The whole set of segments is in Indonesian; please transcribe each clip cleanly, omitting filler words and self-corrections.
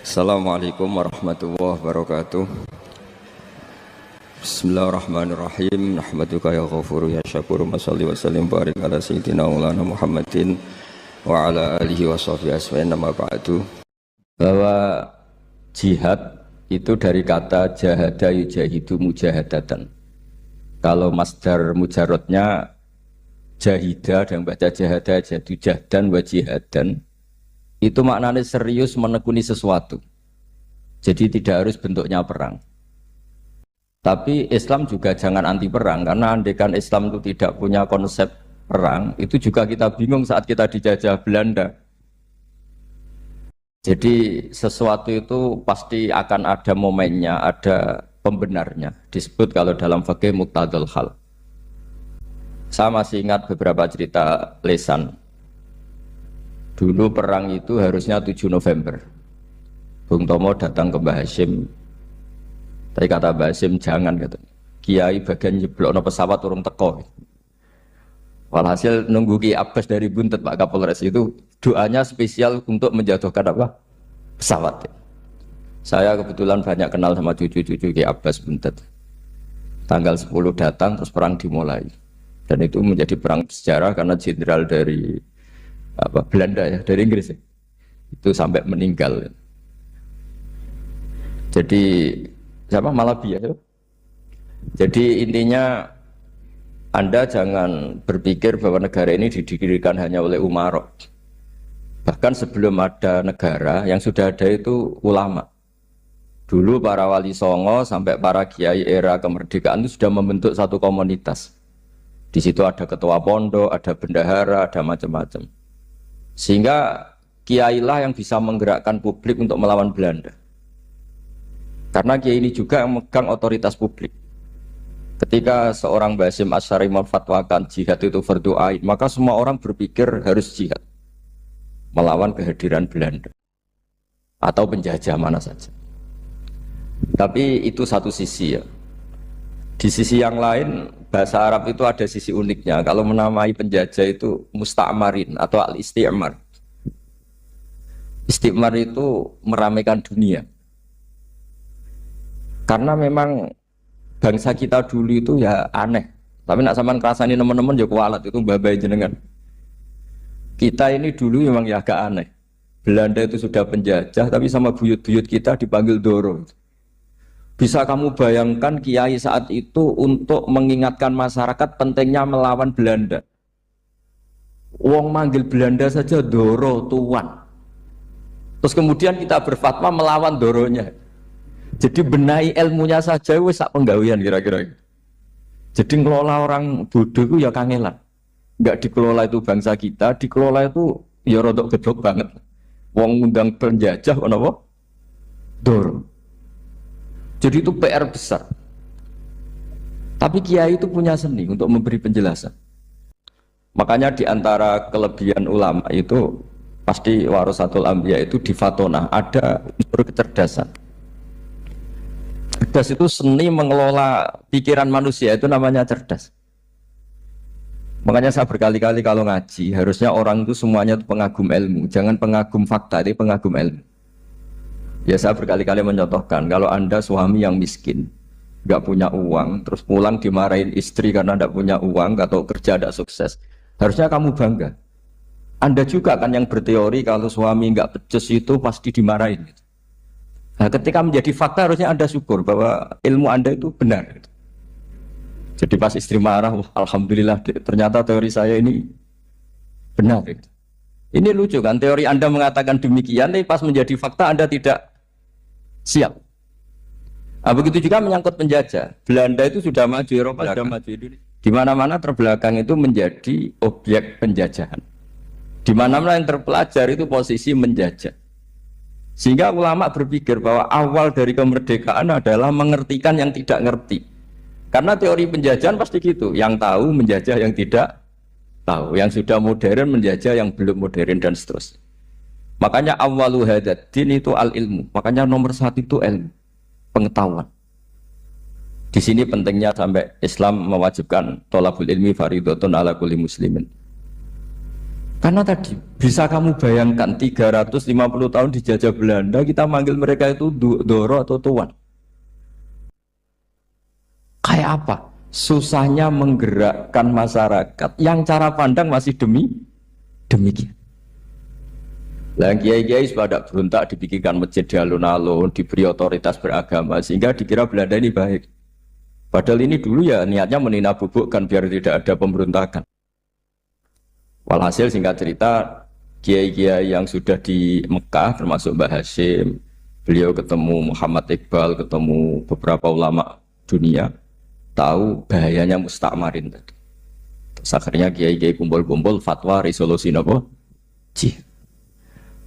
Assalamualaikum warahmatullahi wabarakatuh. Bismillahirrahmanirrahim. Nahmaduka ya ghafuru ya syakuru. Masalli wa sallim barik ala sayyidina maulana Muhammadin wa ala alihi wa sahbihi asma'in. Nama ba'du. Bahwa jihad itu dari kata jahada yujahidu mujahadatan. Kalau masdar mujarrodnya jahida dan baca jahada jadu jahdan wa jihadan, itu maknanya serius menekuni sesuatu. Jadi tidak harus bentuknya perang. Tapi Islam juga jangan anti perang, karena andaikan Islam itu tidak punya konsep perang, itu juga kita bingung saat kita dijajah Belanda. Jadi sesuatu itu pasti akan ada momennya, ada pembenarnya. Disebut kalau dalam fikih muqtadul hal. Saya masih ingat beberapa cerita lesan. Dulu perang itu harusnya 7 November. Bung Tomo datang ke Mbah Hashim. Tapi kata Mbah Hashim jangan, kata Kiai bagian nyeblokno pesawat urung teko. Walhasil nunggu Ki Abbas dari Buntet Pak Kapolres itu doanya spesial untuk menjatuhkan apa? Pesawat. Saya kebetulan banyak kenal sama cucu-cucu Ki Abbas Buntet. Tanggal 10 datang terus perang dimulai. Dan itu menjadi perang sejarah karena jenderal dari Belanda ya, dari Inggris ya, itu sampai meninggal. Jadi siapa Malabi ya. Jadi intinya Anda jangan berpikir bahwa negara ini didirikan hanya oleh umarok. Bahkan sebelum ada negara, yang sudah ada itu ulama. Dulu para wali songo sampai para kiai era kemerdekaan itu sudah membentuk satu komunitas. Di situ ada ketua pondok, ada bendahara, ada macam-macam. Sehingga kiai lah yang bisa menggerakkan publik untuk melawan Belanda. Karena kiai ini juga yang megang otoritas publik. Ketika seorang Basim Asy'ari memfatwakan jihad itu fardhu ain, maka semua orang berpikir harus jihad melawan kehadiran Belanda atau penjajah mana saja. Tapi itu satu sisi ya. Di sisi yang lain, bahasa Arab itu ada sisi uniknya. Kalau menamai penjajah itu musta'marin atau al-isti'mar. Isti'mar itu meramaikan dunia. Karena memang bangsa kita dulu itu ya aneh. Tapi nak sampean kerasani teman-teman ya kualat itu babai jenengan. Kita ini dulu memang ya agak aneh. Belanda itu sudah penjajah, tapi sama buyut-buyut kita dipanggil Doro. Bisa kamu bayangkan kiai saat itu untuk mengingatkan masyarakat pentingnya melawan Belanda. Wong manggil Belanda saja Doro tuan. Terus kemudian kita berfatwa melawan Doronya. Jadi benahi ilmunya saja wis sak penggawean kira-kira. Jadi ngelola orang bodoh itu ya kangelan. Enggak dikelola itu bangsa kita, dikelola itu ya rodok gedok banget. Wong ngundang penjajah apa? Doro. Jadi itu PR besar. Tapi kiai itu punya seni untuk memberi penjelasan. Makanya di antara kelebihan ulama itu pasti warasatul anbiya itu di fatona ada unsur kecerdasan. Cerdas itu seni mengelola pikiran manusia, itu namanya cerdas. Makanya saya berkali-kali kalau ngaji harusnya orang itu semuanya itu pengagum ilmu, jangan pengagum fakta, tapi pengagum ilmu. Ya saya berkali-kali mencontohkan, kalau Anda suami yang miskin, nggak punya uang, terus pulang dimarahin istri karena nggak punya uang atau kerja tidak sukses, harusnya kamu bangga. Anda juga kan yang berteori kalau suami nggak becus itu pasti dimarahin. Nah, ketika menjadi fakta harusnya Anda syukur bahwa ilmu Anda itu benar. Jadi pas istri marah, alhamdulillah ternyata teori saya ini benar. Ini lucu kan, teori Anda mengatakan demikian, tapi pas menjadi fakta Anda tidak siap. Nah, begitu juga menyangkut penjajah. Belanda itu sudah maju, Eropa sudah maju, Indonesia. Di mana-mana terbelakang itu menjadi objek penjajahan. Di mana-mana yang terpelajar itu posisi menjajah. Sehingga ulama berpikir bahwa awal dari kemerdekaan adalah mengertikan yang tidak ngerti. Karena teori penjajahan pasti gitu, yang tahu menjajah yang tidak tahu, yang sudah modern menjajah yang belum modern dan seterusnya. Makanya awwalu hadzal din itu al-ilmu. Makanya nomor satu itu ilmu, pengetahuan. Di sini pentingnya sampai Islam mewajibkan thalabul ilmi fardhatun ala kulli muslimin. Karena tadi bisa kamu bayangkan 350 tahun dijajah Belanda, kita manggil mereka itu Doro atau Tuan. Kayak apa? Susahnya menggerakkan masyarakat yang cara pandang masih demikian. Lah kiai-kiai pada berontak dibikinkan masjid di alun-alun, diberi otoritas beragama sehingga dikira Belanda ini baik. Padahal ini dulu ya niatnya meninabobokan biar tidak ada pemberontakan. Walhasil singkat cerita kiai-kiai yang sudah di Mekah termasuk Mbah Hashim, beliau ketemu Muhammad Iqbal, ketemu beberapa ulama dunia, tahu bahayanya mustakmarin tadi. Terus akhirnya kiai-kiai kumpul-kumpul fatwa resolusi nopo?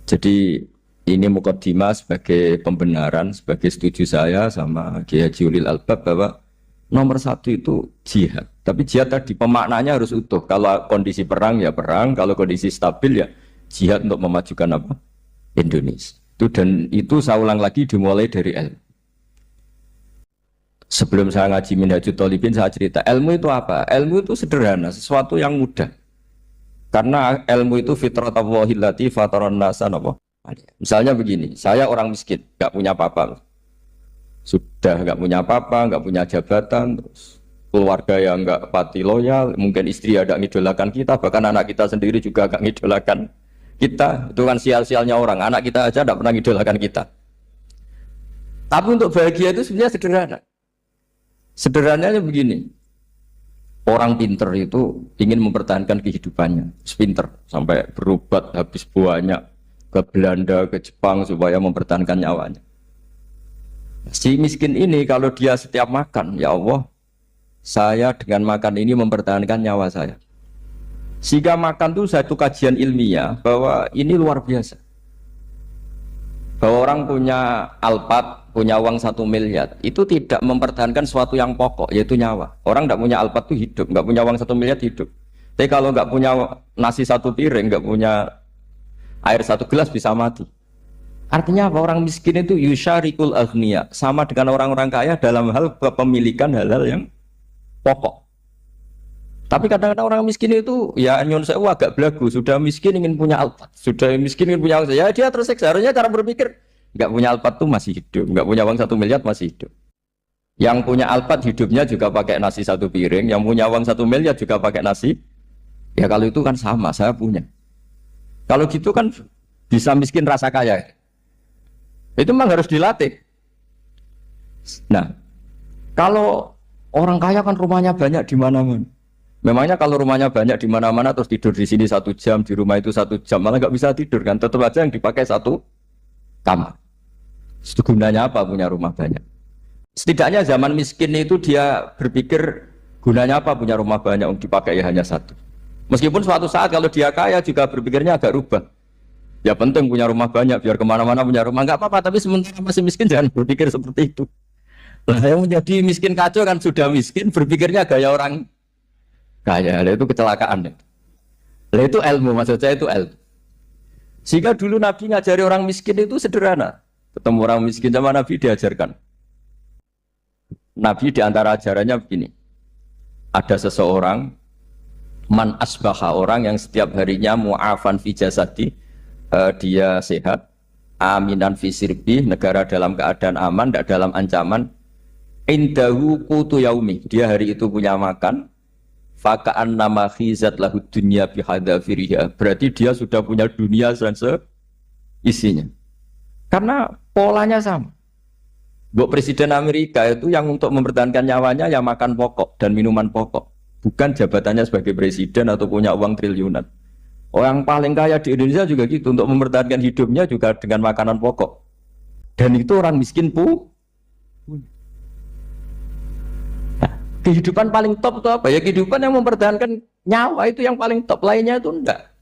Jadi ini mukaddimah sebagai pembenaran, sebagai setuju saya sama Kiai Haji Ulil Albab bahwa nomor satu itu jihad. Tapi jihad tadi pemaknanya harus utuh. Kalau kondisi perang ya perang, kalau kondisi stabil ya jihad untuk memajukan apa? Indonesia. Dan itu saya ulang lagi dimulai dari ilmu. Sebelum saya ngaji Minhajul Thalibin saya cerita ilmu itu apa? Ilmu itu sederhana, sesuatu yang mudah. Karena ilmu itu fitratallahi allati fataran nasa apa? Misalnya begini, saya orang miskin, nggak punya apa-apa. Sudah nggak punya apa-apa, nggak punya jabatan, terus keluarga yang nggak pati loyal, mungkin istri ada ngidolakan kita, bahkan anak kita sendiri juga nggak ngidolakan kita. Itu kan sial-sialnya orang, anak kita aja nggak pernah ngidolakan kita. Tapi untuk bahagia itu sebenarnya sederhana. Sederhananya begini, orang pinter itu ingin mempertahankan kehidupannya, pinter sampai berobat habis banyak ke Belanda, ke Jepang supaya mempertahankan nyawanya. Si miskin ini kalau dia setiap makan, ya Allah, saya dengan makan ini mempertahankan nyawa saya. Sehingga makan itu satu kajian ilmiah bahwa ini luar biasa. Bahwa orang punya Alphard, punya uang 1 miliar, itu tidak mempertahankan sesuatu yang pokok, yaitu nyawa. Orang tidak punya Alphard itu hidup, nggak punya uang 1 miliar hidup. Tapi kalau nggak punya nasi 1 piring, nggak punya air 1 gelas bisa mati. Artinya apa? Orang miskin itu yusyarikul aghniya, sama dengan orang-orang kaya dalam hal kepemilikan hal-hal yang pokok. Tapi kadang-kadang orang miskin itu ya nyon sewu agak belagu, sudah miskin ingin punya Alphard, sudah miskin ingin punya uang, ya dia tersiksa. Harusnya cara berpikir nggak punya Alphard tuh masih hidup, nggak punya uang 1 miliar masih hidup. Yang punya Alphard hidupnya juga pakai nasi 1 piring, yang punya uang 1 miliar juga pakai nasi. Ya kalau itu kan sama, saya punya. Kalau gitu kan bisa miskin rasa kaya. Itu memang harus dilatih. Nah, kalau orang kaya kan rumahnya banyak di mana-mana. Memangnya kalau rumahnya banyak di mana-mana terus tidur di sini 1 jam, di rumah itu 1 jam, malah nggak bisa tidur kan? Tetap aja yang dipakai 1 kamar. Itu gunanya apa punya rumah banyak? Setidaknya zaman miskin itu dia berpikir gunanya apa punya rumah banyak untuk dipakai ya hanya 1. Meskipun suatu saat kalau dia kaya juga berpikirnya agak rubah. Ya penting punya rumah banyak biar kemana-mana punya rumah, nggak apa-apa. Tapi sementara masih miskin jangan berpikir seperti itu. Lah yang menjadi miskin kacau kan sudah miskin berpikirnya gaya orang kaya. Lah itu kecelakaan. Lah itu ilmu, maksud saya itu ilmu. Sehingga dulu Nabi ngajari orang miskin itu sederhana. Ketemu orang miskin sama Nabi diajarkan. Nabi diantara ajarannya begini. Ada seseorang man asbaha, orang yang setiap harinya mu'afan fi jasadi, dia sehat, aminan fi sirbi, negara dalam keadaan aman, tidak dalam ancaman. Indahu qutu yaumi, dia hari itu punya makan. Faka'an nama khizat lahu dunya bihadafiriha, berarti dia sudah punya dunia dan seisinya. Karena polanya sama. Buat Presiden Amerika itu yang untuk mempertahankan nyawanya ya makan pokok dan minuman pokok, bukan jabatannya sebagai presiden atau punya uang triliunan. Orang paling kaya di Indonesia juga gitu, untuk mempertahankan hidupnya juga dengan makanan pokok. Dan itu orang miskin punya. Kehidupan paling top itu apa? Ya kehidupan yang mempertahankan nyawa itu yang paling top, lainnya itu enggak.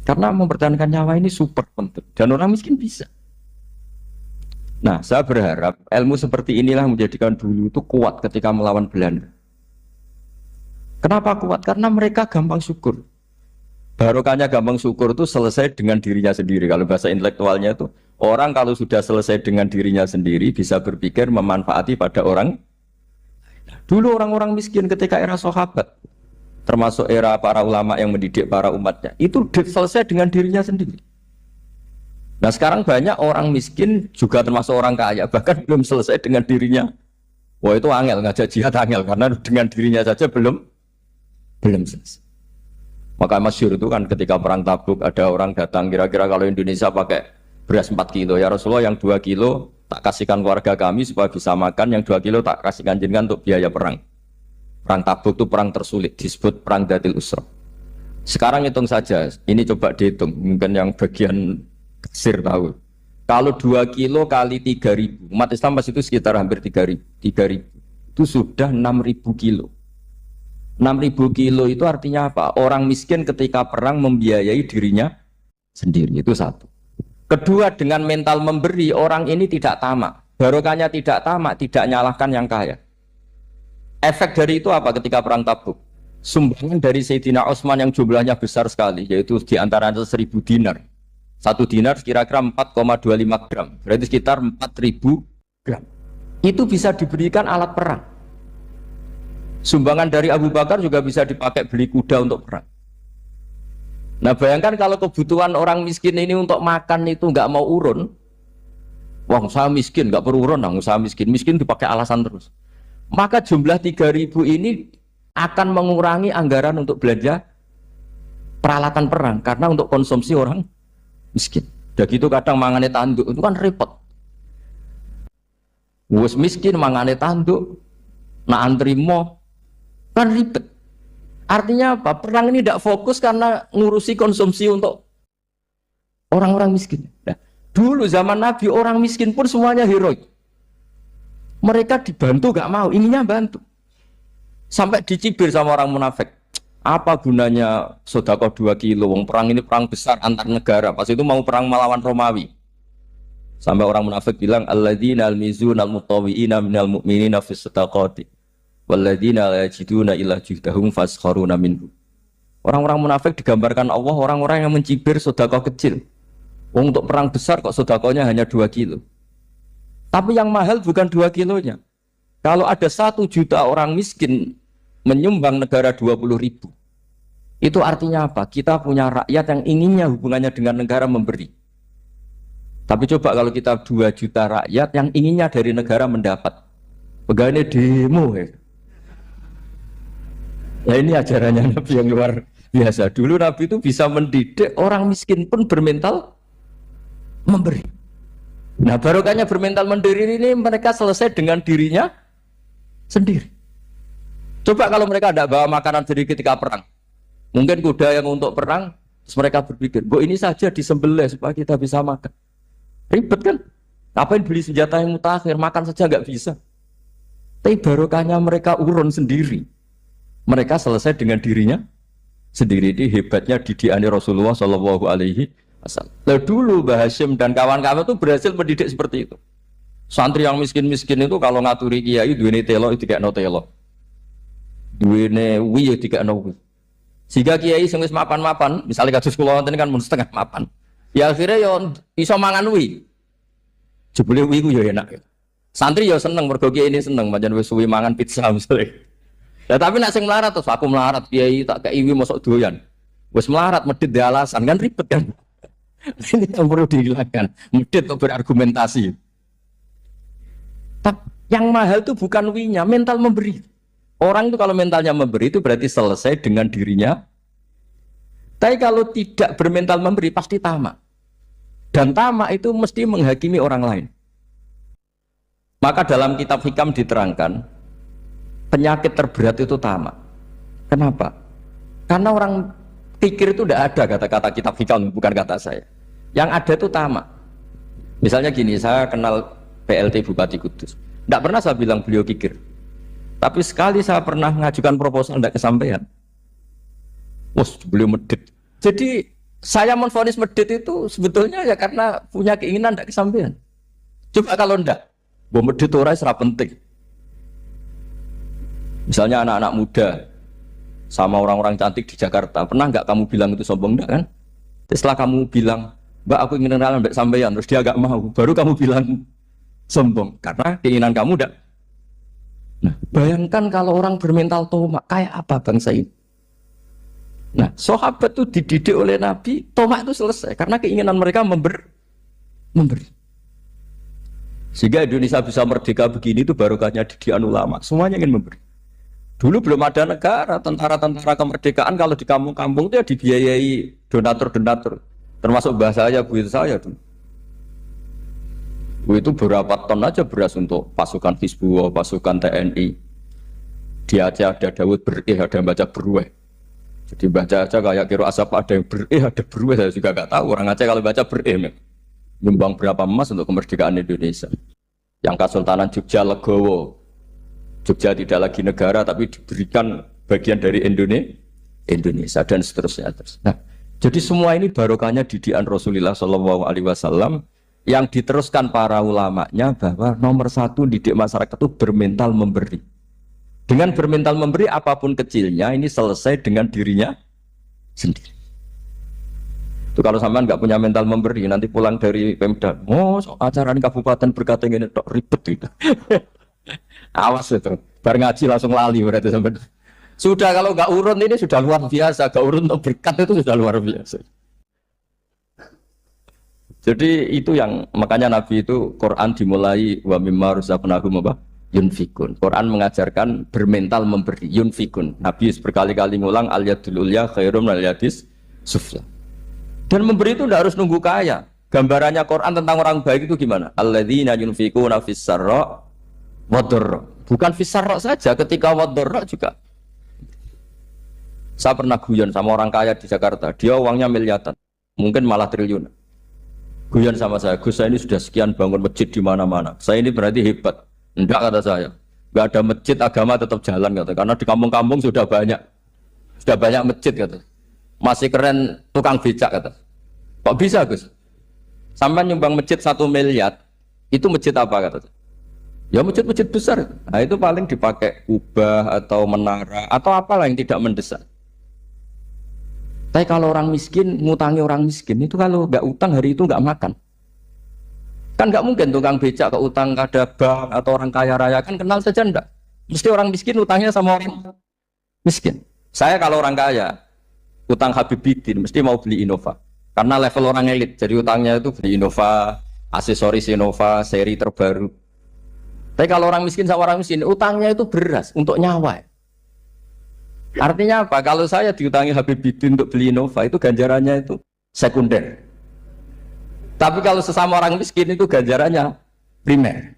Karena mempertahankan nyawa ini super penting dan orang miskin bisa. Nah, saya berharap ilmu seperti inilah menjadikan dulu itu kuat ketika melawan Belanda. Kenapa kuat? Karena mereka gampang syukur. Barokahnya gampang syukur itu selesai dengan dirinya sendiri. Kalau bahasa intelektualnya itu, orang kalau sudah selesai dengan dirinya sendiri bisa berpikir memanfaati pada orang. Dulu orang-orang miskin ketika era sahabat termasuk era para ulama yang mendidik para umatnya, itu selesai dengan dirinya sendiri. Nah sekarang banyak orang miskin juga termasuk orang kaya, bahkan belum selesai dengan dirinya. Wah itu angel, ngajak jihad angel, karena dengan dirinya saja belum selesai. Maka masyhur itu kan ketika perang Tabuk ada orang datang, kira-kira kalau Indonesia pakai beras 4 kilo, ya Rasulullah yang 2 kilo tak kasihkan keluarga kami supaya bisa makan, yang 2 kilo tak kasihkan jenengan untuk biaya perang. Perang Tabuk itu perang tersulit, disebut perang Dhatil Usra. Sekarang hitung saja, ini coba dihitung, mungkin yang bagian kasir tahu. Kalau 2 kilo kali 3.000, umat Islam pas itu sekitar hampir 3.000. Itu sudah 6.000 kilo. 6.000 kilo itu artinya apa? Orang miskin ketika perang membiayai dirinya sendiri, itu satu. Kedua, dengan mental memberi, orang ini tidak tamak. Barokahnya tidak tamak, tidak nyalahkan yang kaya. Efek dari itu apa ketika perang Tabuk? Sumbangan dari Sayyidina Utsman yang jumlahnya besar sekali, yaitu diantaranya 1.000 dinar. 1 dinar kira-kira 4,25 gram, berarti sekitar 4.000 gram. Itu bisa diberikan alat perang. Sumbangan dari Abu Bakar juga bisa dipakai beli kuda untuk perang. Nah bayangkan kalau kebutuhan orang miskin ini untuk makan itu nggak mau urun. Wah saya miskin, nggak perlu urun, saya miskin dipakai alasan terus. Maka jumlah 3.000 ini akan mengurangi anggaran untuk belanja peralatan perang karena untuk konsumsi orang miskin. Udah gitu kadang mangane tanduk itu kan repot. Wes miskin mangane tanduk, nak antri mo kan ribet. Artinya apa? Perang ini tidak fokus karena ngurusi konsumsi untuk orang-orang miskin. Nah, dulu zaman Nabi orang miskin pun semuanya heroik. Mereka dibantu gak mau, ininya bantu. Sampai dicibir sama orang munafik. Apa gunanya sedekah 2 kilo? Wong perang ini perang besar antar negara. Pas itu mau perang melawan Romawi. Sampai orang munafik bilang alladzina almizuna almutawwi'ina minal mu'minina fis sadaqati walladzina la yajiduna illa juhdahum faskharuna minhu. Orang-orang munafik digambarkan Allah orang-orang yang mencibir sedekah kecil. Wong untuk perang besar kok sedekahnya hanya 2 kilo. Tapi yang mahal bukan 2 kilonya. Kalau ada 1 juta orang miskin menyumbang negara 20.000, itu artinya apa? Kita punya rakyat yang inginnya hubungannya dengan negara memberi. Tapi coba kalau kita 2 juta rakyat yang inginnya dari negara mendapat. Pegawainya demo ya. Ya ini ajarannya Nabi yang luar biasa. Dulu Nabi itu bisa mendidik orang miskin pun bermental memberi. Nah barokahnya bermental mandiri ini mereka selesai dengan dirinya sendiri. Coba kalau mereka tidak bawa makanan sendiri ketika perang, mungkin kuda yang untuk perang, terus mereka berpikir, ini saja disembelih supaya kita bisa makan. Ribet kan? Ngapain beli senjata yang mutakhir, makan saja nggak bisa. Tapi barokahnya mereka urun sendiri. Mereka selesai dengan dirinya sendiri. Ini hebatnya didikan Rasulullah Shallallahu Alaihi Wasallam. Lalu dulu Mbah Hashim dan kawan-kawan itu berhasil mendidik seperti itu. Santri yang miskin-miskin itu kalau ngaturi kiai duwene telo itu tidak no telo. Duwene wi tidak no wi. Sehingga kiai sing wis mapan-mapan, misalnya kados kula wonten kan mun setengah mapan. Ya akhirnya yo iso mangan wi. Jebule wi ku yo enak. Santri yo seneng mergo kiai ini seneng pancen wis suwi mangan pizza misalnya. Ya tapi nek sing melarat terus aku melarat kiai tak kei wi mosok doyan. Wis melarat medhit de alasan kan ribet kan. Ini yang perlu dihilangkan. Medhit untuk berargumentasi. Tapi yang mahal itu bukan winya, mental memberi. Orang itu kalau mentalnya memberi itu berarti selesai dengan dirinya. Tapi kalau tidak bermental memberi pasti tamak. Dan tamak itu mesti menghakimi orang lain. Maka dalam kitab Hikam diterangkan penyakit terberat itu tamak. Kenapa? Karena orang pikir itu tidak ada kata-kata kitab Hikam, bukan kata saya. Yang ada itu tamak. Misalnya gini, saya kenal PLT Bupati Kudus. Tidak pernah saya bilang beliau kikir. Tapi sekali saya pernah mengajukan proposal tidak kesampaian. Beliau medit. Jadi saya menvonis medit itu sebetulnya ya karena punya keinginan tidak kesampaian. Coba kalau tidak, medit itu orang serap penting. Misalnya anak-anak muda sama orang-orang cantik di Jakarta, pernah nggak kamu bilang itu sombong? Enggak kan? Setelah kamu bilang, Mbak aku ingin kenalan Mbak sampeyan, terus dia agak mau, baru kamu bilang sombong karena keinginan kamu udah. Nah, bayangkan kalau orang bermental tomak kayak apa bangsa ini? Nah, sahabat itu dididik oleh Nabi, tomak itu selesai karena keinginan mereka memberi. Sehingga Indonesia bisa merdeka begini itu barokahnya didikan ulama. Semuanya ingin memberi. Dulu belum ada negara, tentara-tentara kemerdekaan kalau di kampung-kampung itu ya dibiayai donatur-donatur. Termasuk bahasa saya, buyut saya dulu. Itu berapa ton aja beras untuk pasukan Hizbullah, pasukan TNI. Di Aceh ada Dawud berih, ada yang baca berueh. Jadi baca aja kayak kira asap ada yang berih, ada berueh, saya juga gak tahu. Orang Aceh kalau baca berih, nyumbang berapa emas untuk kemerdekaan Indonesia. Yang Kesultanan Jogja Legowo, Jogja tidak lagi negara tapi diberikan bagian dari Indonesia dan seterusnya. Nah, jadi semua ini barokahnya didikan Rasulullah SAW yang diteruskan para ulamanya bahwa nomor satu didik masyarakat itu bermental memberi. Dengan bermental memberi apapun kecilnya ini selesai dengan dirinya sendiri. Itu kalau sampean nggak punya mental memberi nanti pulang dari Pemda, acara di kabupaten berkata ini tok ribet itu. Awas itu, bar ngaji langsung lali berarti sampean. Sudah kalau nggak urun ini sudah luar biasa, nggak urun untuk berkat itu sudah luar biasa. Jadi itu yang makanya Nabi itu Quran dimulai wa mimma razaqnahum apa? Yunfikun. Quran mengajarkan bermental memberi yunfikun. Nabi berkali-kali ngulang al yadul ulya khairum al yadis sufla. Dan memberi itu tidak harus nunggu kaya. Gambarannya Quran tentang orang baik itu gimana? Alladzina yunfikuna fis sarra wadharra. Bukan fis sarra saja, ketika wadharra juga. Saya pernah guyon sama orang kaya di Jakarta. Dia uangnya miliaran, mungkin malah triliunan. Guyon sama saya, Gus saya ini sudah sekian bangun masjid di mana-mana. Saya ini berarti hebat. Enggak kata saya. Enggak ada masjid agama tetap jalan kata. Karena di kampung-kampung sudah banyak masjid kata. Masih keren tukang becak kata. Kok bisa Gus? Sampai nyumbang masjid 1 miliar, itu masjid apa kata? Ya masjid-masjid besar. Nah itu paling dipakai kubah atau menara atau apalah yang tidak mendesak. Tapi kalau orang miskin, ngutangi orang miskin itu kalau nggak utang hari itu nggak makan. Kan nggak mungkin tukang becak ke utang ada bank atau orang kaya raya kan kenal saja enggak. Mesti orang miskin utangnya sama orang miskin. Saya kalau orang kaya utang Habibidin mesti mau beli Innova. Karena level orang elit, jadi utangnya itu beli Innova, aksesoris Innova, seri terbaru. Tapi kalau orang miskin sama orang miskin, utangnya itu beras untuk nyawa. Artinya apa? Kalau saya diutangi Habibidin untuk beli Innova, itu ganjarannya itu sekunder. Tapi kalau sesama orang miskin itu ganjarannya primer.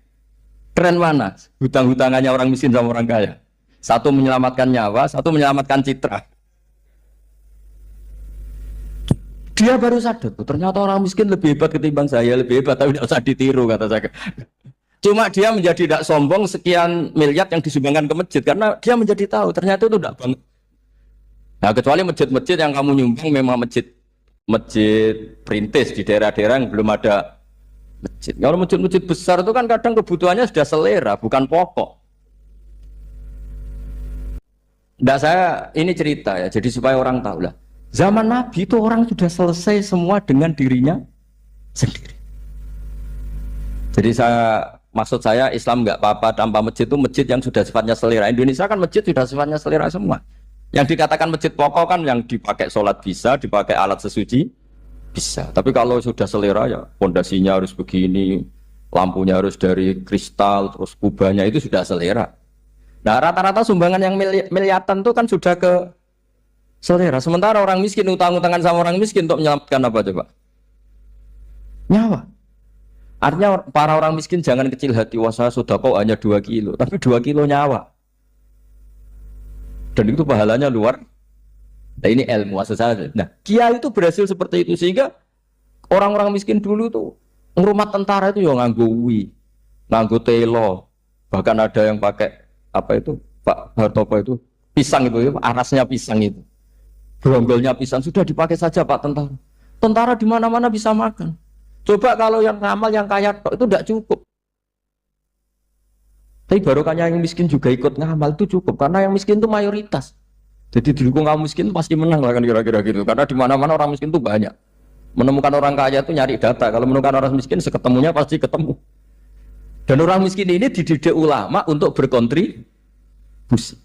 Keren mana? Hutang-hutangannya orang miskin sama orang kaya. Satu menyelamatkan nyawa, satu menyelamatkan citra. Dia baru sadar, ternyata orang miskin lebih hebat ketimbang saya, lebih hebat, tapi tidak usah ditiru kata saya. Cuma dia menjadi tidak sombong sekian miliar yang disumbangkan ke masjid, karena dia menjadi tahu ternyata itu tidak banget. Nah kecuali masjid-masjid yang kamu nyumbang memang masjid perintis di daerah-daerah yang belum ada masjid. Kalau masjid-masjid besar itu kan kadang kebutuhannya sudah selera, bukan pokok. Nah saya ini cerita ya, jadi supaya orang tahu lah. Zaman Nabi itu orang sudah selesai semua dengan dirinya sendiri. Jadi maksud saya Islam nggak apa-apa tanpa masjid itu masjid yang sudah sifatnya selera. Indonesia kan masjid sudah sifatnya selera semua. Yang dikatakan masjid pokok kan yang dipakai sholat bisa, dipakai alat sesuci bisa. Tapi kalau sudah selera ya pondasinya harus begini, lampunya harus dari kristal, terus kubahnya itu sudah selera. Nah rata-rata sumbangan yang miliatan itu kan sudah ke selera. Sementara orang miskin utang-utangan sama orang miskin untuk menyelamatkan apa coba? Nyawa. Artinya para orang miskin jangan kecil hati, wah saya sedekah hanya 2 kilo, tapi 2 kilo nyawa. Dan itu pahalanya luar. Nah ini ilmu asal saja. Nah kiai itu berhasil seperti itu sehingga orang-orang miskin dulu tuh ngrumat tentara itu ya nganggo wi, nganggo telo, bahkan ada yang pakai apa itu Pak Hartopo itu pisang itu, arasnya pisang itu. Gronggolnya pisang sudah dipakai saja Pak tentara. Tentara di mana-mana bisa makan. Coba kalau yang ngamal yang kaya itu tidak cukup. Tapi barokahnya yang miskin juga ikut ngamal itu cukup karena yang miskin itu mayoritas. Jadi didukung kaum miskin pasti menang lah kan kira-kira gitu. Karena di mana-mana orang miskin itu banyak. Menemukan orang kaya itu nyari data. Kalau menemukan orang miskin seketemunya pasti ketemu. Dan orang miskin ini dididik ulama untuk berkontribusi.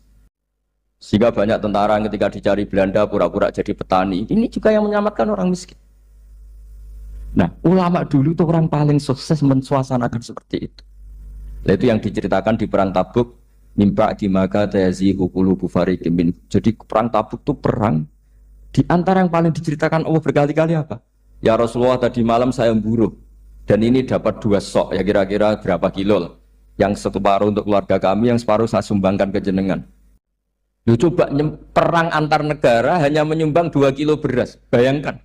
Sehingga banyak tentara yang ketika dicari Belanda pura-pura jadi petani. Ini juga yang menyelamatkan orang miskin. Nah, ulama dulu tuh orang paling sukses mensuasanakan seperti itu. Nah, itu yang diceritakan di perang Tabuk, mimpa di maka tayazihu qulubu fariqin min. Jadi perang Tabuk tuh perang di antara yang paling diceritakan Allah berkali-kali apa? Ya Rasulullah, tadi malam saya memburu dan ini dapat 2 sok, ya kira-kira berapa kilo lah. Yang separuh untuk keluarga kami, yang separuh saya sumbangkan ke jenengan. Lu coba perang antar negara hanya menyumbang 2 kilo beras, bayangkan.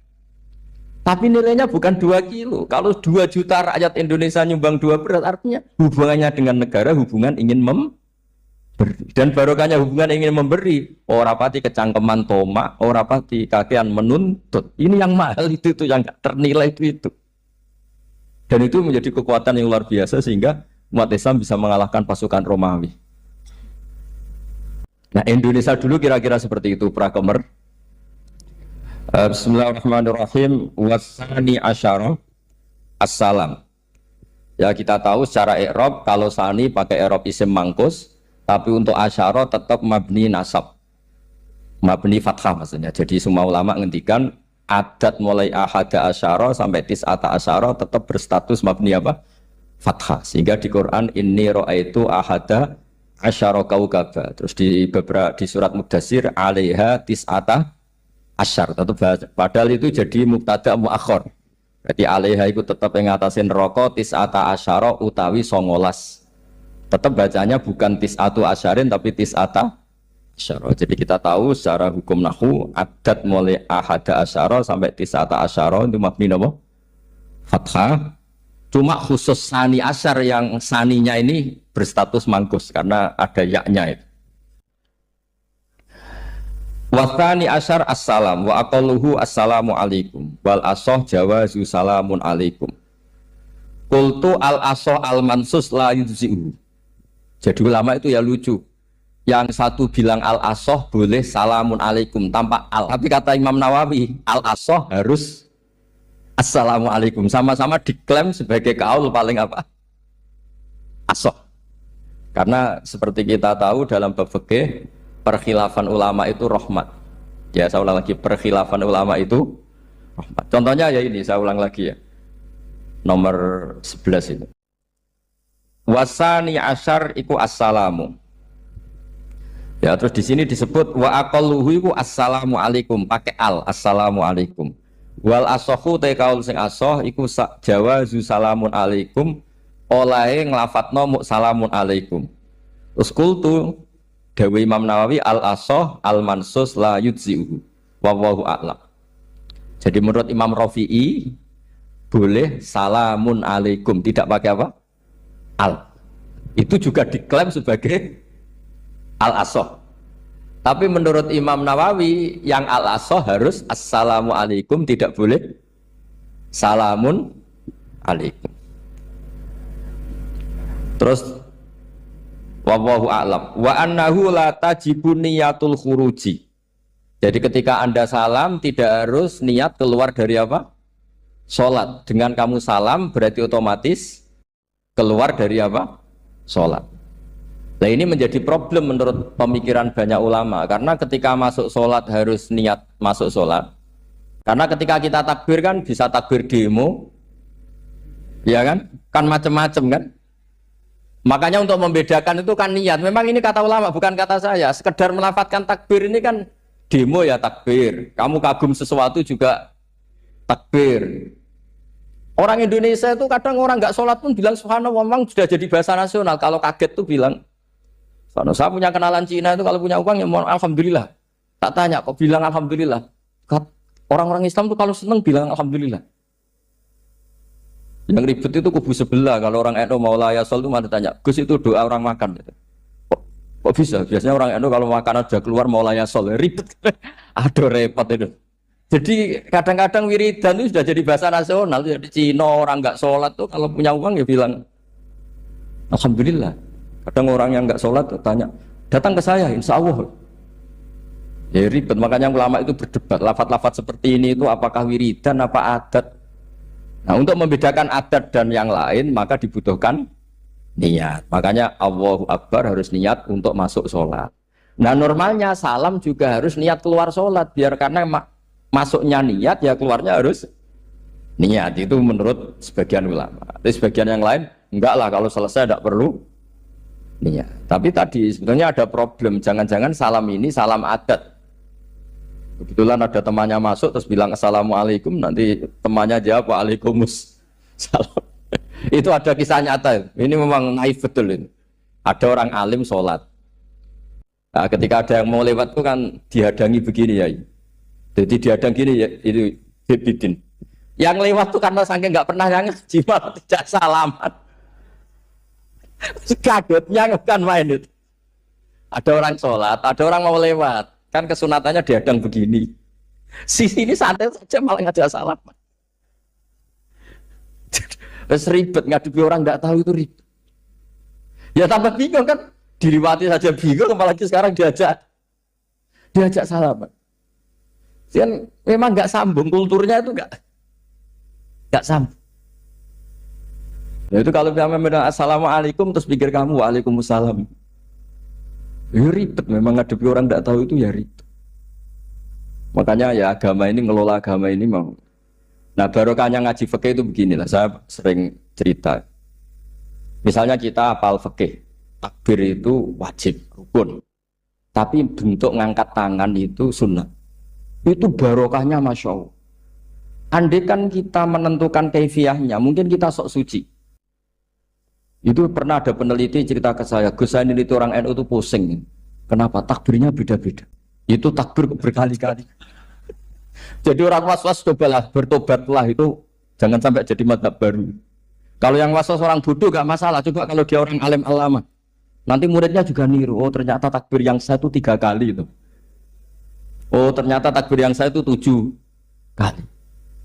Tapi nilainya bukan 2 kilo. Kalau 2 juta rakyat Indonesia nyumbang 2 beras, artinya hubungannya dengan negara hubungan ingin memberi. Dan barokahnya hubungan ingin memberi. Ora pati kecangkeman toma, ora pati kakean menuntut. Ini yang mahal itu yang gak ternilai itu. Dan itu menjadi kekuatan yang luar biasa sehingga umat Islam bisa mengalahkan pasukan Romawi. Nah, Indonesia dulu kira-kira seperti itu prakemer. Bismillahirrahmanirrahim. Wasani asyara assalam. Ya, kita tahu secara i'rab kalau sani pakai i'rab isim mangkus, tapi untuk asyara tetap mabni nasab, mabni fathah maksudnya. Jadi semua ulama ngendikan adat mulai ahada asyara sampai tis'ata asyara tetap berstatus mabni apa? Fathah. Sehingga di Quran inni ra'aitu ahada asyara kaukaba. Terus di surat Mudassir alaiha tis'ata asyar. Padahal itu jadi mubtada muakhir. Berarti alaiha itu tetap ngatasin rokok tis'ata asyara utawi 19. Tetap bacanya bukan tis'atu asyarin tapi tis'ata asyara. Jadi kita tahu secara hukum nahwu adat mulai ahada asyara sampai tis'ata asyara itu mabni apa? Fathah. Cuma khusus sani asyar yang saninya ini berstatus mangkus karena ada yaknya itu. Wathani asyar assalam wa aqalluhu assalamu alaikum wal asoh jawazu salamun alaikum. Qultu al asoh al mansus la yujzi'u. Jadi ulama itu ya lucu. Yang satu bilang al asoh boleh salamun alaikum tanpa al. Tapi kata Imam Nawawi al asoh harus assalamualaikum, sama-sama diklaim sebagai kaul paling apa? Asoh. Karena seperti kita tahu dalam bab fikih perkhilafan ulama itu rahmat. Ya, saya ulang lagi, perkhilafan ulama itu rahmat. Contohnya ya ini, saya ulang lagi ya. Nomor 11 itu. Wasani asyar iku assalamu. Ya, terus di sini disebut wa aqalluhu iku assalamu alaikum, pakai al, assalamu alaikum. Wal asohu te kaul sing asoh iku jawazu salamun alaikum olahe nglafatno mu salamun alaikum. Terus kultu dawe Imam Nawawi al asoh al mansus la yujzi'u wallahu a'lam. Jadi menurut Imam Rafi'i boleh salamun alaikum, tidak pakai apa? Al. Itu juga diklaim sebagai al asoh. Tapi menurut Imam Nawawi yang al-asoh harus assalamu alaikum, tidak boleh salamun alaikum. Terus wallahu a'lam wa annahu la tajibu niyatul khuruji. Jadi ketika Anda salam tidak harus niat keluar dari apa? Salat. Dengan kamu salam berarti otomatis keluar dari apa? Salat. Nah, ini menjadi problem menurut pemikiran banyak ulama karena ketika masuk sholat harus niat masuk sholat. Karena ketika kita takbir kan bisa takbir demo, ya kan? Kan macam-macam kan? Makanya untuk membedakan itu kan niat. Memang ini kata ulama bukan kata saya. Sekedar melafadzkan takbir ini kan demo ya takbir. Kamu kagum sesuatu juga takbir. Orang Indonesia itu kadang orang nggak sholat pun bilang subhanallah, memang sudah jadi bahasa nasional. Kalau kaget tuh bilang. Karena saya punya kenalan Cina itu kalau punya uang ya mohon alhamdulillah. Tak tanya kok bilang alhamdulillah. Orang-orang Islam tuh kalau seneng bilang alhamdulillah. Yang ribet itu kubu sebelah. Kalau orang NU mau layasol itu mana tanya, Gus itu doa orang makan. Kok bisa? Biasanya orang NU kalau makanan sudah keluar mau layasol ribet. Aduh repot itu. Jadi kadang-kadang wiridan itu sudah jadi bahasa nasional. Jadi Cina orang nggak sholat tuh kalau punya uang ya bilang alhamdulillah. Kadang orang yang nggak sholat tanya, datang ke saya, insya Allah. Ya ribet, makanya ulama itu berdebat. Lafaz-lafaz seperti ini itu apakah wiridan, apa adat? Nah, untuk membedakan adat dan yang lain, maka dibutuhkan niat. Makanya Allahu Akbar harus niat untuk masuk sholat. Nah normalnya salam juga harus niat keluar sholat, biar karena masuknya niat ya keluarnya harus niat. Itu menurut sebagian ulama. Tapi sebagian yang lain enggak lah, kalau selesai tidak perlu niat. Tapi tadi sebetulnya ada problem, jangan-jangan salam ini salam adat. Kebetulan ada temannya masuk terus bilang assalamualaikum, nanti temannya jawab waalaikumsalam. Itu ada kisah nyata. Ini memang naif betul ini. Ada orang alim sholat. Nah, ketika ada yang mau lewat itu kan dihadangi begini ya. Jadi dihadang gini ya, itu bidin. Yang lewat tuh karena saking nggak pernah yang ngaji malah tidak salaman. Kagetnya bukan main itu. Ada orang sholat, ada orang mau lewat. Kan kesunatannya dihadang begini. Sisi ini santai saja malah nggak ada salaman. Terus ribet, ngadepi orang nggak tahu itu ribet. Ya tambah bingung kan, diliwati saja bingung, apalagi sekarang diajak salaman. Kan memang nggak sambung, kulturnya itu nggak sambung. Ya itu kalau kita bilang assalamualaikum terus pikir kamu waalaikumsalam. Ya ribet, memang ngadepi orang nggak tahu itu ya ribet. Makanya ya agama ini, ngelola agama ini mau. Nah barokahnya ngaji fikih itu beginilah, saya sering cerita. Misalnya kita hafal fikih, takbir itu wajib, rukun. Tapi bentuk ngangkat tangan itu sunnah. Itu barokahnya Masya Allah. Andai kan kita menentukan kaifiyahnya, mungkin kita sok suci. Itu pernah ada peneliti cerita ke saya, Gus saya ini orang NU itu pusing. Kenapa? Takbirnya beda-beda. Itu takbir berkali-kali. Jadi orang was-was cobalah, bertobatlah, itu jangan sampai jadi mazhab baru. Kalau yang was-was orang bodoh gak masalah, coba kalau dia orang alim alama. Nanti muridnya juga niru, oh ternyata takbir yang saya itu 3 kali itu. Oh ternyata takbir yang saya itu 7 kali.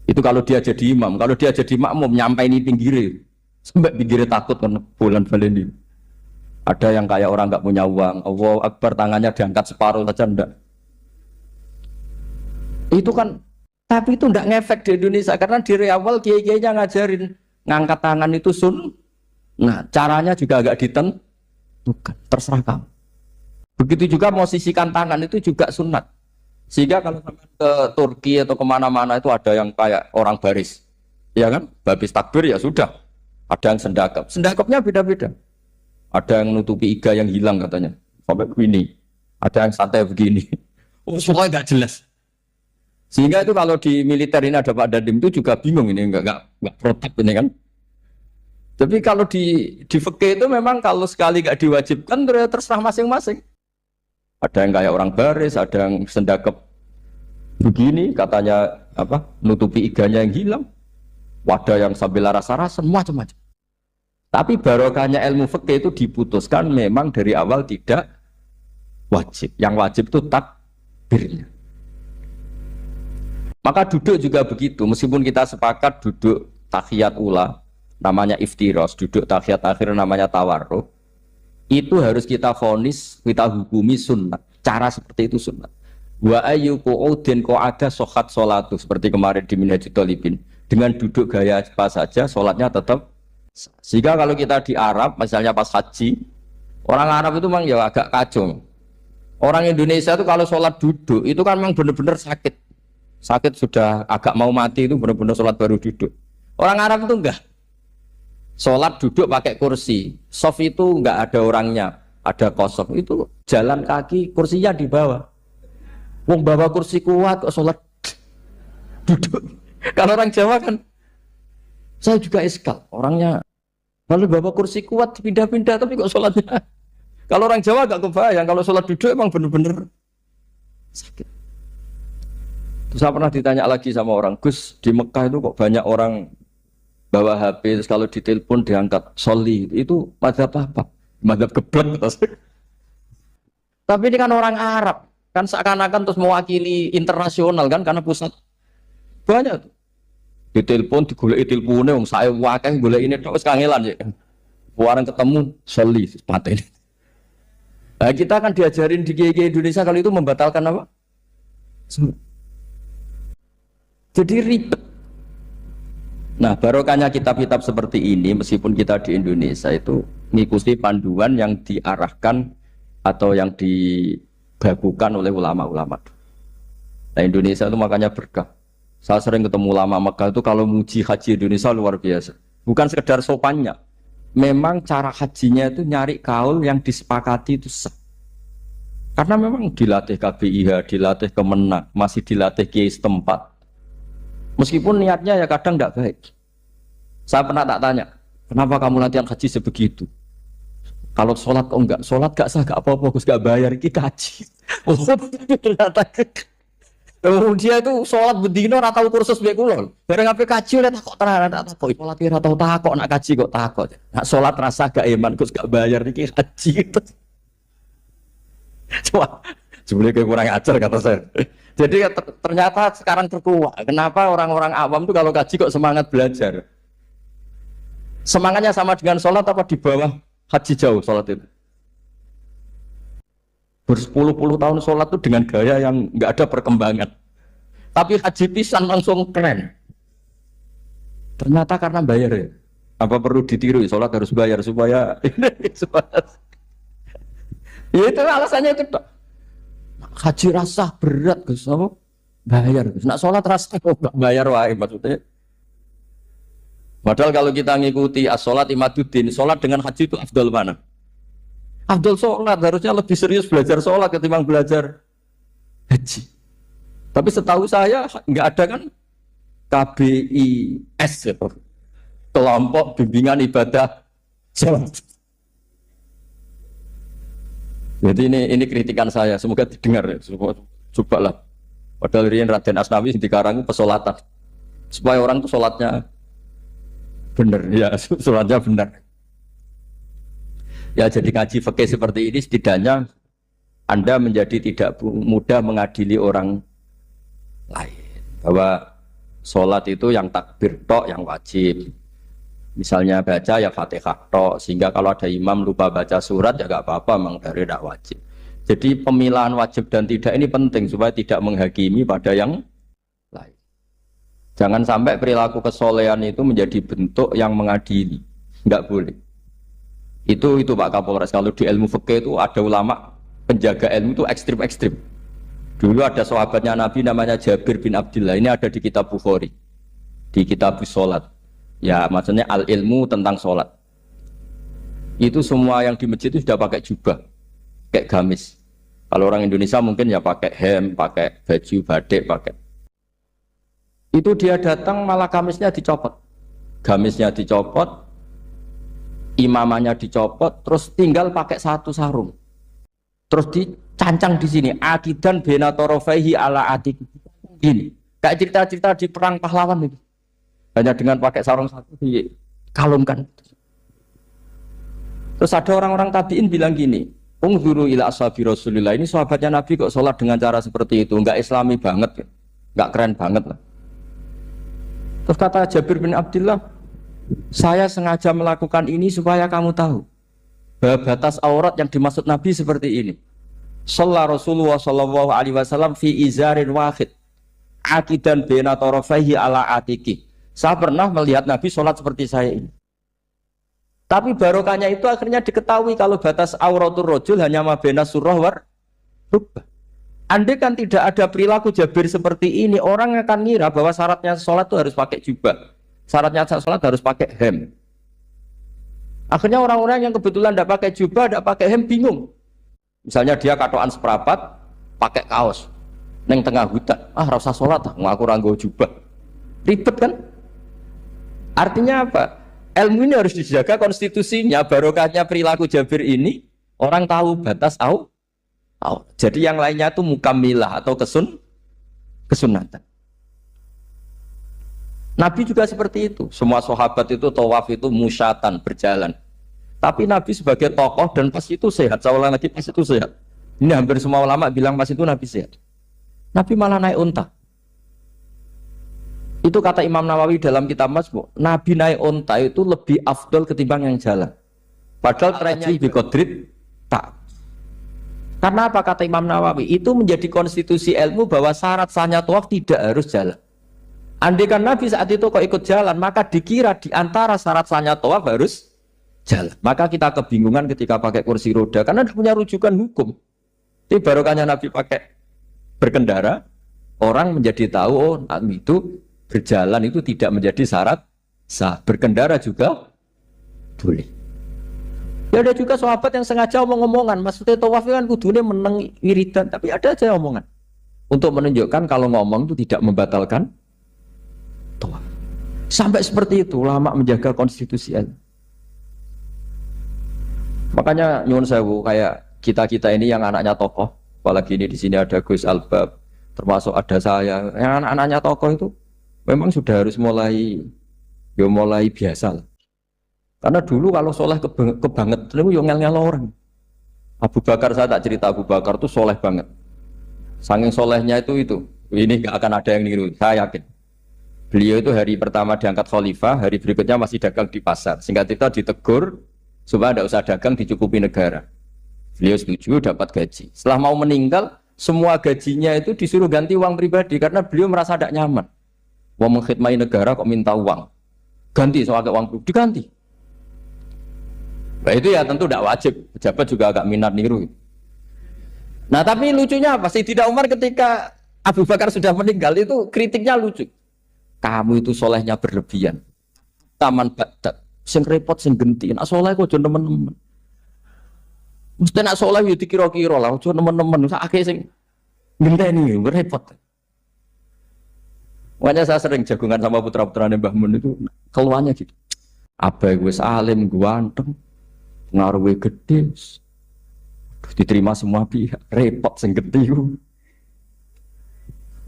Itu kalau dia jadi imam, kalau dia jadi makmum nyampai ini pinggirnya. Sampai pinggirnya takut karena bulan baleni. Ada yang kayak orang nggak punya uang, Allahu Akbar tangannya diangkat separuh saja enggak. Itu kan, tapi itu enggak ngefek di Indonesia karena dari awal kiai-kiainya ngajarin ngangkat tangan itu nah caranya juga agak ditentukan, terserah kamu. Begitu juga mau sisihkan tangan itu juga sunat. Sehingga kalau sampai ke Turki atau kemana-mana itu ada yang kayak orang baris, ya kan? Habis takbir ya sudah. Ada yang sendakapnya beda-beda. Ada yang nutupi iga yang hilang katanya, sampai begini. Ada yang santai begini. Oh, semuanya nggak jelas. Sehingga itu kalau di militer ini ada Pak Dadim itu juga bingung ini nggak protap ini kan. Tapi kalau di fikih itu memang kalau sekali nggak diwajibkan terserah masing-masing. Ada yang kayak orang baris, ada yang sendakap begini katanya apa nutupi iganya yang hilang. Wadah yang sambil rasa-rasa macam-macam. Tapi barokahnya ilmu fikih itu diputuskan memang dari awal tidak wajib. Yang wajib itu takbirnya. Maka duduk juga begitu. Meskipun kita sepakat duduk tahiyat ula, namanya iftiros, duduk tahiyat akhir namanya tawarruk, itu harus kita vonis, kita hukumi sunnah. Cara seperti itu sunnah. Wa ayyuqu'udin qa'ada sohat sholatu, seperti kemarin di Minhajul Thalibin. Dengan duduk gaya apa saja, sholatnya tetap. Sehingga kalau kita di Arab, misalnya pas haji, orang Arab itu memang ya agak kacau. Orang Indonesia itu kalau sholat duduk, itu kan memang benar-benar sakit. Sakit sudah agak mau mati itu benar-benar sholat baru duduk. Orang Arab itu enggak. Sholat duduk pakai kursi. Sof itu enggak ada orangnya, ada kosong. Itu jalan kaki, kursinya di bawah. Wong bawa kursi kuat kok sholat duduk. Kalau orang Jawa kan, saya juga iskal, orangnya lalu bawa kursi kuat pindah-pindah tapi kok sholatnya. Kalau orang Jawa agak kebayang, kalau sholat duduk emang bener-bener sakit. Terus saya pernah ditanya lagi sama orang, Gus di Mekah itu kok banyak orang bawa HP, terus kalau ditelepon diangkat soli, itu mazhab apa? Mazhab geblek. Tapi ini kan orang Arab, kan seakan-akan terus mewakili internasional kan, karena pusat banyak tuh. Ditelepon digoleki teleponnya wong saya wakeh golek ini tok wis kangelan ya. Warang ketemu soli pateni. Nah, kita kan diajarin di kiai Indonesia kalau itu membatalkan apa? Jadi ribet. Nah, barokahnya kitab-kitab seperti ini meskipun kita di Indonesia itu mengikuti panduan yang diarahkan atau yang dibakukan oleh ulama-ulama. Nah Indonesia itu makanya berkah. Saya sering ketemu ulama Mekah itu kalau muji haji Indonesia luar biasa. Bukan sekedar sopannya. Memang cara hajinya itu nyari kaul yang disepakati itu sah. Karena memang dilatih KBIH, dilatih Kemenak, masih dilatih kiai setempat. Meskipun niatnya ya kadang tidak baik. Saya pernah tak tanya, kenapa kamu latihan haji sebegitu? Kalau sholat kok enggak? Sholat gak sah, gak apa-apa, Gus gak bayar, kita haji. Oh, ternyata dia itu sholat bedino atau kursus baik kulon. Bareng apa kaji oleh takut terang, tak takut sholat kira tahu takut nak kaji kok takut. Nak sholat rasa gak iman, Gus gak bayar, kita haji. Cuma sebenarnya kurang ajar kata saya. Jadi ternyata sekarang terkuak. Kenapa orang-orang awam tuh kalau kaji kok semangat belajar? Semangatnya sama dengan sholat apa di bawah haji jauh sholat itu? Berpuluh-puluh tahun sholat tuh dengan gaya yang nggak ada perkembangan. Tapi haji pisan langsung keren. Ternyata karena bayar ya. Apa perlu ditiru? Sholat harus bayar supaya ini ya itu alasannya itu. Haji rasa berat Gus, apa? Bayar Gus. Nak sholat rasa kok nggak bayar wae maksudnya. Padahal kalau kita ngikuti as-sholat imaduddin, sholat dengan haji itu afdal mana? Afdal sholat, harusnya lebih serius belajar sholat ketimbang belajar haji. Tapi setahu saya nggak ada kan KBIS gitu. Kelompok bimbingan ibadah sholat. Jadi ini kritikan saya, semoga didengar ya. Cobalah. Padahal riyen Raden Asnawi dikarang pesolatan. Supaya orang tuh sholatnya benar, ya sholatnya benar. Ya jadi ngaji fikih seperti ini setidaknya Anda menjadi tidak mudah mengadili orang lain. Bahwa sholat itu yang takbir tok yang wajib. Misalnya baca ya Fatihah tok, sehingga kalau ada imam lupa baca surat ya gak apa-apa, memang dari tidak wajib. Jadi pemilahan wajib dan tidak ini penting supaya tidak menghakimi pada yang lain. Jangan sampai perilaku kesolehan itu menjadi bentuk yang mengadili, nggak boleh. Itu Pak Kapolres. Kalau di ilmu fikih itu ada ulama penjaga ilmu itu ekstrim-ekstrim. Dulu ada sahabatnya Nabi namanya Jabir bin Abdillah. Ini ada di kitab Bukhari, di kitab Sholat. Ya maksudnya al-ilmu tentang sholat. Itu semua yang di masjid itu sudah pakai jubah, kayak gamis. Kalau orang Indonesia mungkin ya pakai hem, pakai baju batik, pakai. Itu dia datang malah gamisnya dicopot. Gamisnya dicopot, imamannya dicopot, terus tinggal pakai satu sarung. Terus dicancang di sini, akidan benatorofaihi ala atik. Ini kayak cerita-cerita di perang pahlawan itu. Hanya dengan pakai sarung satu dikalungkan. Terus ada orang-orang tabiin bilang gini, ungzuru ila ashabi Rasulillah, ini sahabatnya Nabi kok sholat dengan cara seperti itu, enggak islami banget, enggak keren banget lah. Terus kata Jabir bin Abdillah, saya sengaja melakukan ini supaya kamu tahu bahwa batas aurat yang dimaksud Nabi seperti ini. Shalla Rasulullah sallallahu alaihi wasallam fi izarin wahid akidan baina tarafaihi ala atiki. Saya pernah melihat Nabi sholat seperti saya ini. Tapi barokahnya itu akhirnya diketahui kalau batas auratul rajul hanya mabena surah war rukbah. Andai kan tidak ada perilaku Jabir seperti ini, orang akan ngira bahwa syaratnya sholat itu harus pakai jubah, syaratnya sholat harus pakai hem. Akhirnya orang-orang yang kebetulan tidak pakai jubah, tidak pakai hem bingung. Misalnya dia katoan seperapat, pakai kaos, neng tengah hutan, rasa sholat, ngaku ranggo jubah, ribet kan? Artinya apa? Ilmu ini harus dijaga konstitusinya, barokahnya perilaku Jabir ini, orang tahu batas jadi yang lainnya itu mukamilah atau kesunatan. Nabi juga seperti itu. Semua sahabat itu tawaf itu musyatan, berjalan. Tapi Nabi sebagai tokoh dan pas itu sehat. Saya ulang lagi, pas itu sehat. Ini hampir semua ulama bilang pas itu Nabi sehat. Nabi malah naik unta. Itu kata Imam Nawawi dalam kitab Majmu', Nabi naik unta itu lebih afdol ketimbang yang jalan. Padahal trennya biqadrit tak. Karena apa kata Imam Nawawi? Itu menjadi konstitusi ilmu bahwa syarat sahnya tawaf tidak harus jalan. Andai kan Nabi saat itu kok ikut jalan, maka dikira di antara syarat sahnya tawaf harus jalan. Maka kita kebingungan ketika pakai kursi roda karena tidak punya rujukan hukum. Ini barokahnya Nabi pakai berkendara, orang menjadi tahu oh itu berjalan itu tidak menjadi syarat sah. Berkendara juga boleh. Ya ada juga sahabat yang sengaja omong-omongan, maksudnya tawaf kan kudune meneng wiridan, tapi ada aja omongan untuk menunjukkan kalau ngomong itu tidak membatalkan tawaf. Sampai seperti itu ulama menjaga konstitusi. Makanya nyuwun sewu kayak kita ini yang anaknya tokoh, apalagi ini di sini ada Gus Albab, termasuk ada saya, yang anak-anaknya tokoh itu memang sudah harus mulai biasa lah. Karena dulu kalau soleh kebanget, itu yang ngel-ngel orang. Abu Bakar, saya tak cerita Abu Bakar itu soleh banget. Saking solehnya itu, ini nggak akan ada yang niru, saya yakin. Beliau itu hari pertama diangkat khalifah, hari berikutnya masih dagang di pasar. Singkat cerita ditegur, supaya tidak usah dagang, dicukupi negara. Beliau setuju, dapat gaji. Setelah mau meninggal, semua gajinya itu disuruh ganti uang pribadi, karena beliau merasa tidak nyaman. Mau mengkhidmati negara kok minta uang. Ganti soal uang pribadi, diganti. Nah itu ya tentu tidak wajib, pejabat juga agak minat niru. Nah tapi lucunya apa? Sayyidina Umar ketika Abu Bakar sudah meninggal itu kritiknya lucu. Kamu itu solehnya berlebihan. Taman badak, sing repot sing genti. Nak soleh kok aja nemen-nemen. Mesti nak soleh ya dikira-kira lah, aja nemen-nemen. Sakake sing ngenteni repot. Makanya saya sering jagungan sama putra-putrane Mbah Mun itu keluarnya gitu. Abai wis alim, ganteng. Ngaruhi gede, diterima semua pihak, repot sing gede itu.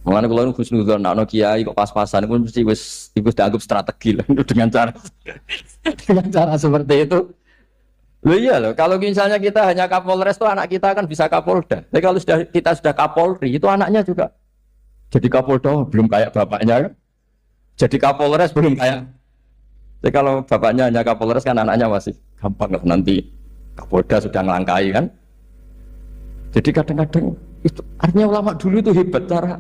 Mengenai kalau khusnudzon, nak kiai kok pas-pasan itu mesti wis dianggap strategi lah dengan cara seperti itu. Loh iya loh, kalau misalnya kita hanya Kapolres itu anak kita kan bisa Kapolda. Tapi kalau kita sudah Kapolri itu anaknya juga jadi Kapolda belum kayak bapaknya kan. Jadi Kapolres belum kayak. Jadi kalau bapaknya hanya Kapolres kan anaknya masih gampang nanti Kapolda sudah ngelangkai kan. Jadi kadang-kadang itu artinya ulama dulu itu hebat cara.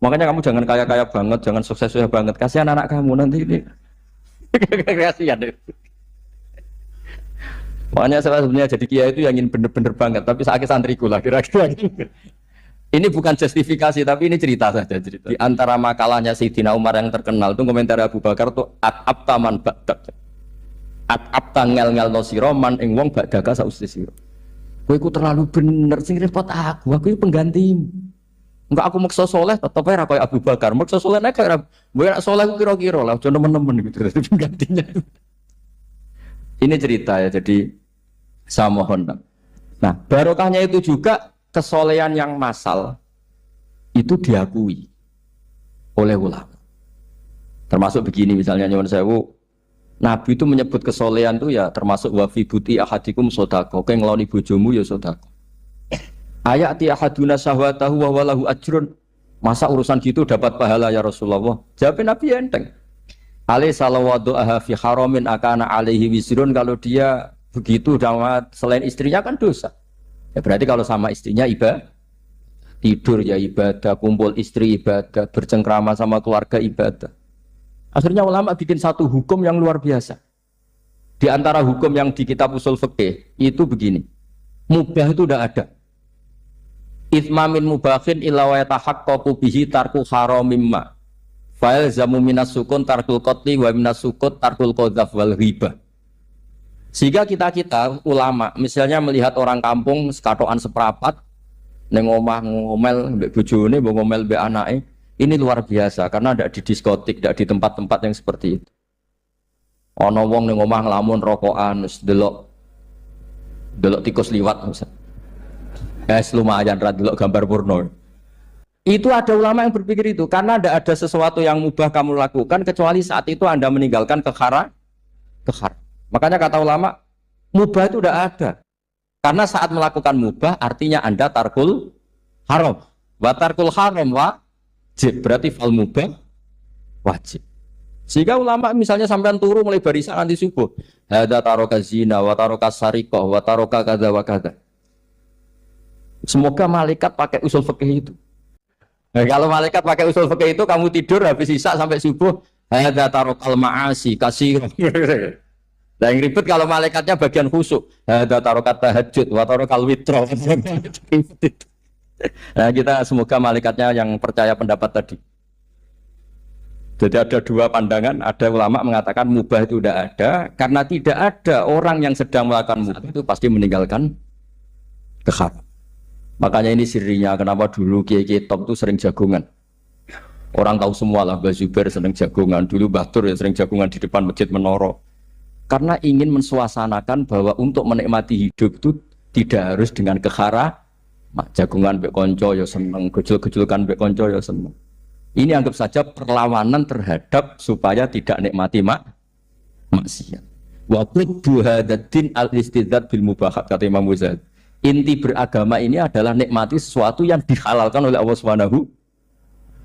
Makanya kamu jangan kaya-kaya banget, jangan sukses-sukses banget. Kasihan anak kamu nanti ini. Kasihan deh. Makanya saya sebenarnya jadi kiai itu yang ingin bener-bener banget, tapi sakit santriku lah kira-kira. Ini bukan justifikasi, tapi ini cerita saja cerita. Di antara makalahnya Sayyidina Umar yang terkenal itu komentar Abu Bakar itu at-abta man ba'dak. At-abta ngel-ngel no siro man ing wong ba'daka sausti siro. Kowe iku terlalu bener sing repot aku iku penggantimu. Enggak aku maksa soleh tetep ora koyo Abu Bakar. Maksa soleh nek ora kowe nek soleh kira-kira lah aja nemen-nemen gitu dadi penggantinya. Ini cerita ya, jadi saya mohon. Nah, barokahnya itu juga kesolehan yang massal itu diakui oleh ulama. Termasuk begini misalnya nyuwun sewu, Nabi itu menyebut kesolehan itu ya termasuk wa fi buti ahadikum sodako, kowe ngloni bojomu ya sodako. Ayati ahaduna syahwatahu wa walahu ajrun. Masa urusan gitu dapat pahala ya Rasulullah? Jawab Nabi enteng. Ali salawatu aha fi haramin akana alaihi wisrun, kalau dia begitu sama selain istrinya kan dosa. Ya berarti kalau sama istrinya ibadah, tidur ya ibadah, kumpul istri ibadah, bercengkrama sama keluarga ibadah. Akhirnya ulama bikin satu hukum yang luar biasa. Di antara hukum yang di kitab usul fikih itu begini. Mubah itu udah ada. Itsmamin mubahin illa wa yatahaqqaqu bihi tarku haramim ma. Fa'il zamu minas sukun tarkul qatli wa minas sukut tarkul qadzaf wal ghibah. Sehingga kita ulama misalnya melihat orang kampung sekatokan seprapat neng omah ngomel mbek bojone, mbok ngomel mbek anake, ini luar biasa karena tidak di diskotik, tidak di tempat-tempat yang seperti itu. Ana wong neng omah nglamun rokokan, delok tikus liwat misalnya. Lumayan ra delok gambar porno. Itu ada ulama yang berpikir itu karena tidak ada sesuatu yang mubah kamu lakukan kecuali saat itu Anda meninggalkan kehara. Makanya kata ulama, mubah itu tidak ada. Karena saat melakukan mubah, artinya Anda tarkul haram. Wa tarkul haram wajib. Berarti fal mubah wajib. Sehingga ulama misalnya sampean turu mulai barisan nanti subuh. Hada taroka zina, wa taroka sarikoh, wa taroka kada wa kada. Semoga malaikat pakai usul fikih itu. Nah, kalau malaikat pakai usul fikih itu, kamu tidur habis isya sampai subuh. Hada tarokal ma'asi kasir. Nah, yang ribet kalau malaikatnya bagian khusuk. Ada tarokat tahajud, wa tarokal witro. Nah, kita semoga malaikatnya yang percaya pendapat tadi. Jadi ada dua pandangan, ada ulama mengatakan mubah itu tidak ada, karena tidak ada orang yang sedang melakukan mubah itu pasti meninggalkan keharam. Makanya ini sirinya kenapa dulu kiai-kiai top itu sering jagungan. Orang tahu semua lah, Mbah Zubair sering jagungan, dulu Mbah Tur yang sering jagungan di depan masjid Menoro. Karena ingin mensuasanakan bahwa untuk menikmati hidup itu tidak harus dengan keharam. Jagungan mbek konco ya seneng, gejul-gejulkan mbek konco ya seneng. Ini anggap saja perlawanan terhadap supaya tidak nikmati maksiat. Wa qibbu hadatin al-istidzad bil mubahat kata Imam Ghazali. Inti beragama ini adalah nikmati sesuatu yang dihalalkan oleh Allah Subhanahu.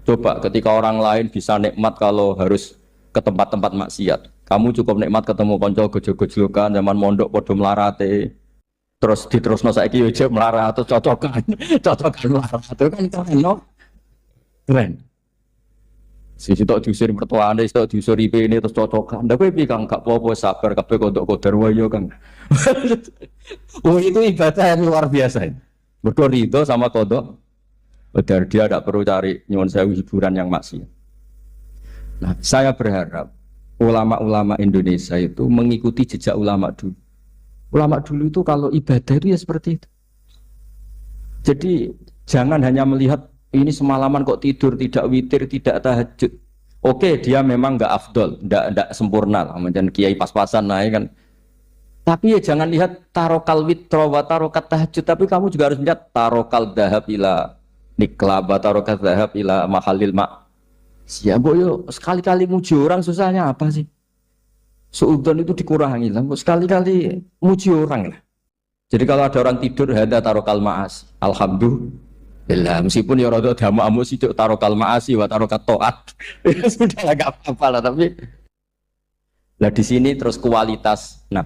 Coba ketika orang lain bisa nikmat kalau harus ke tempat-tempat maksiat. Kamu cukup nikmat ketemu konco gejul-gejulkan zaman mondok padha melarate. Terus diterusno saiki yo melarat atau cocokan melarat itu kan keren no? Keren. Sisi tok diusir mertuane, tok diusir ini terus cocokan. Ndak kowe Kang gak apa-apa sabar kabeh kodok kodar wae Kang. Oh itu ibadah yang luar biasa. Mergo ridho sama kodok. Kodar dia tidak perlu cari nyuwun sewu hiburan yang maksiat. Nah, saya berharap ulama-ulama Indonesia itu mengikuti jejak ulama dulu. Ulama dulu itu kalau ibadah itu ya seperti itu. Jadi jangan hanya melihat ini semalaman kok tidur, tidak witir, tidak tahajud. Oke, dia memang nggak afdol, nggak sempurna lah, macam kiai pas-pasan nah kan. Tapi ya jangan lihat tarokal witro wa tarokat tahajud, tapi kamu juga harus lihat tarokal dahab ila niklaba tarokat dahab ila mahalil mak. Siapa yo sekali-kali muji orang susahnya apa sih? Suudzon itu dikurangi lah, sekali-kali muji orang lah. Jadi kalau ada orang tidur hada tarokal maas, alhamdulillah. Meskipun ya rada damu sih tarokal maasi wa tarokat toat, sudah agak apa-apa lah. Tapi lah di sini terus kualitas. Nah,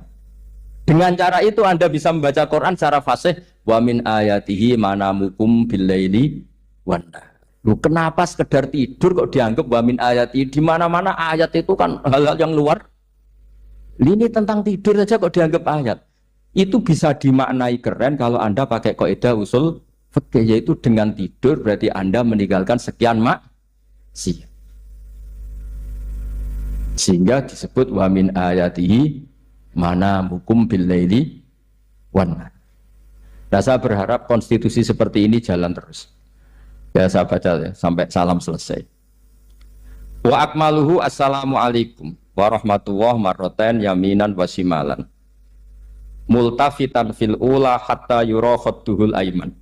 dengan cara itu Anda bisa membaca Quran secara fasih. Wa min ayatihi manamukum billaili wan nahar. Lu kenapa sekedar tidur kok dianggap wa min ayatihi? Di mana-mana ayat itu kan hal-hal yang luar. Ini tentang tidur saja kok dianggap ayat. Itu bisa dimaknai keren kalau Anda pakai kaidah usul fikih, yaitu dengan tidur berarti Anda meninggalkan sekian maksiat. Sehingga disebut wa min ayatihi manamukum billaili wan nahar. Nah, saya berharap konstitusi seperti ini jalan terus. Ya saya baca ya sampai salam selesai. Wa akmaluhu assalamualaikum warahmatullahi marroten yaminan wasimalan multafitan fil ula hatta yura khattuhul aiman.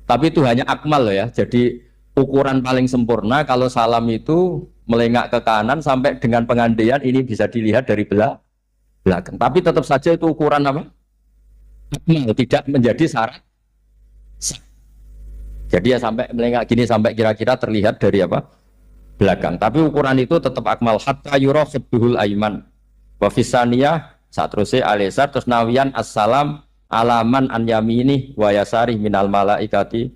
Tapi itu hanya akmal ya, jadi ukuran paling sempurna kalau salam itu melengak ke kanan sampai dengan pengandaian ini bisa dilihat dari belakang. Tapi tetap saja itu ukuran apa? Akmal, tidak menjadi syarat. Jadi ya sampai melengak gini sampai kira-kira terlihat dari apa? Belakang. Tapi ukuran itu tetap akmal hatta yura khattuhul aiman. Wa fisaniyah saat terusnya alisar terus nawian assalam alaman an yamini wa yasari minal malaikati.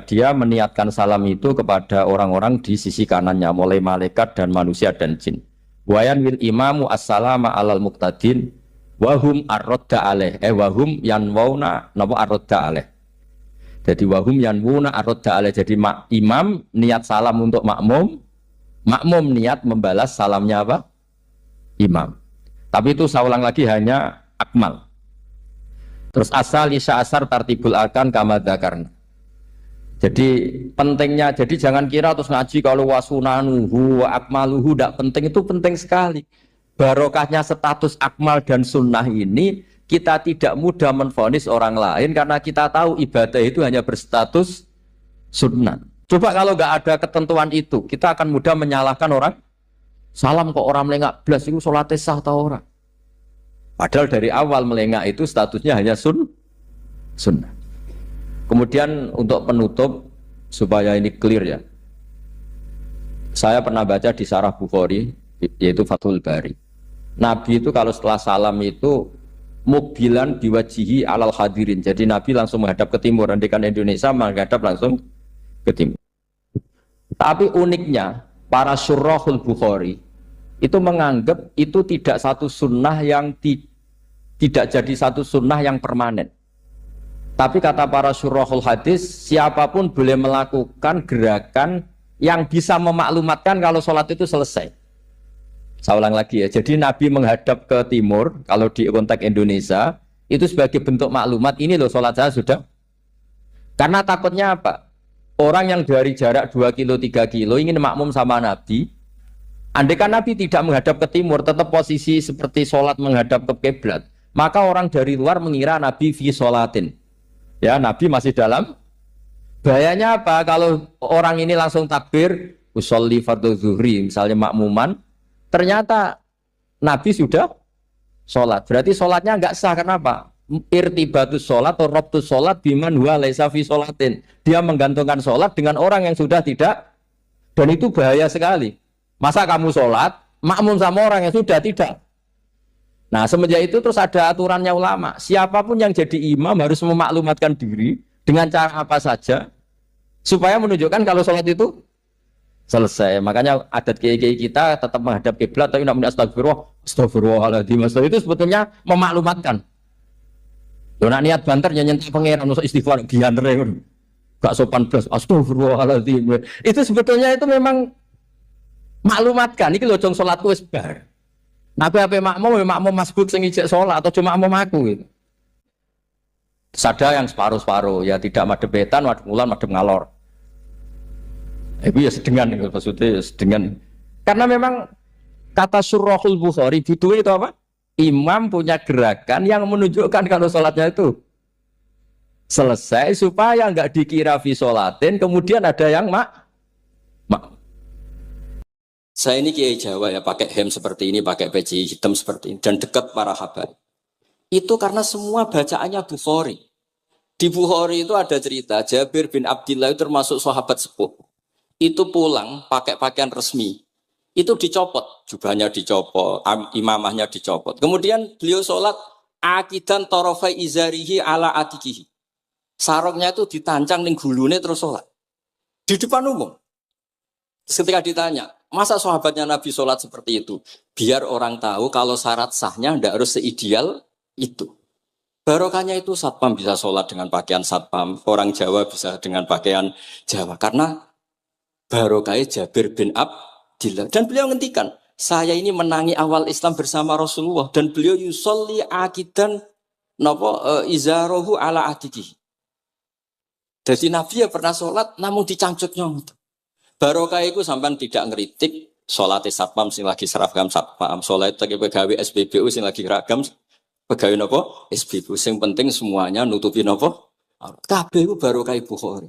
Dia meniatkan salam itu kepada orang-orang di sisi kanannya mulai malaikat dan manusia dan jin. Wayan wil imamu assalama alal muqtadin wahum arrodda alaih wahum yanwauna napa arrodda alaih. Jadi wahum yanwuna arrodda alaih. Jadi imam niat salam untuk makmum, makmum niat membalas salamnya apa? Imam. Tapi itu saya ulang lagi hanya akmal. Terus asal isya asar tartibul akan kama dzakarna. Jadi pentingnya, jadi jangan kira terus ngaji kalau wasunanuhu wa akmaluhu tidak penting, itu penting sekali. Barokahnya status akmal dan sunnah ini kita tidak mudah menvonis orang lain karena kita tahu ibadah itu hanya berstatus sunnah. Coba kalau nggak ada ketentuan itu, kita akan mudah menyalahkan orang. Salam kok orang melengak belas itu sholatnya sah atau orang. Padahal dari awal melengak itu statusnya hanya sunnah. Kemudian untuk penutup supaya ini clear ya, saya pernah baca di Syarah Bukhari yaitu Fathul Bari. Nabi itu kalau setelah salam itu mukbilan biwajihi alal hadirin. Jadi Nabi langsung menghadap ke timur. Andikan Indonesia menghadap langsung ke timur. Tapi uniknya para syurahul Bukhari itu menganggap itu tidak satu sunnah yang tidak jadi satu sunnah yang permanen. Tapi kata para syurahul hadis, siapapun boleh melakukan gerakan yang bisa memaklumatkan kalau sholat itu selesai. Saya ulang lagi ya, jadi Nabi menghadap ke timur, kalau di konteks Indonesia, itu sebagai bentuk maklumat, ini loh sholat saya sudah. Karena takutnya apa? Orang yang dari jarak 2 kilo, 3 kilo ingin makmum sama Nabi, andai kan Nabi tidak menghadap ke timur, tetap posisi seperti sholat menghadap ke kiblat, maka orang dari luar mengira Nabi fi sholatin. Ya, Nabi masih dalam. Bahayanya apa? Kalau orang ini langsung takbir, usolli fardhu zuhri, misalnya makmuman, ternyata Nabi sudah sholat. Berarti sholatnya enggak sah. Kenapa? Irtibatus sholat atau robtus sholat biman huwa laisa fi sholatin. Dia menggantungkan sholat dengan orang yang sudah tidak. Dan itu bahaya sekali. Masa kamu sholat, makmum sama orang yang sudah tidak. Nah, semenjak itu terus ada aturannya ulama. Siapapun yang jadi imam harus memaklumatkan diri dengan cara apa saja supaya menunjukkan kalau sholat itu selesai. Makanya adat kiai-kiai kita tetap menghadap kiblat tapi namanya astagfirullahaladzim. Itu sebetulnya memaklumatkan. Loh, nak niat banter nyentuh pangeran usah istighfar gianre gak sopan blas astagfirullahaladzim. Itu sebetulnya itu memang maklumatkan iki lho jong salatku wis bar. Nabi apa makmum masbuk sing ijek salat atau cuma makmum aku gitu. Sada yang separuh-separuh ya tidak madhep wetan, madhep kulon, madhep ngalor. Itu ya sedengan gitu maksudnya sedengan. Karena memang kata Surahul Bukhari itu apa? Imam punya gerakan yang menunjukkan kalau sholatnya itu selesai supaya nggak dikira fi sholatin kemudian ada yang mak. Saya ini kiai Jawa ya, pakai hem seperti ini, pakai peci hitam seperti ini, dan dekat para habaib. Itu karena semua bacaannya Bukhari. Di Bukhari itu ada cerita, Jabir bin Abdillah itu termasuk sahabat sepuh. Itu pulang pakai pakaian resmi. Itu dicopot, jubahnya dicopot, imamahnya dicopot. Kemudian beliau sholat, akidan torofai izarihi ala atikihi. Sarungnya itu ditancang ning gulune terus sholat. Di depan umum. Ketika ditanya, masa sahabatnya Nabi sholat seperti itu? Biar orang tahu kalau syarat sahnya tidak harus seideal itu. Barokahnya itu satpam bisa sholat dengan pakaian satpam. Orang Jawa bisa dengan pakaian Jawa. Karena barokahnya Jabir bin Abdillah. Dan beliau ngendikan, saya ini menangi awal Islam bersama Rasulullah. Dan beliau yusolli akidan izarohu ala adiki. Jadi Nabi ya pernah sholat namun dicangcutnya. Barokah itu sampai tidak ngeritik sholat satpam sing lagi seragam satpam, sholat lagi pegawai SPBU sing lagi ragam pegawai nopo SPBU. Sing penting semuanya nutupi nopo. Kabeh itu barokah Bukhari.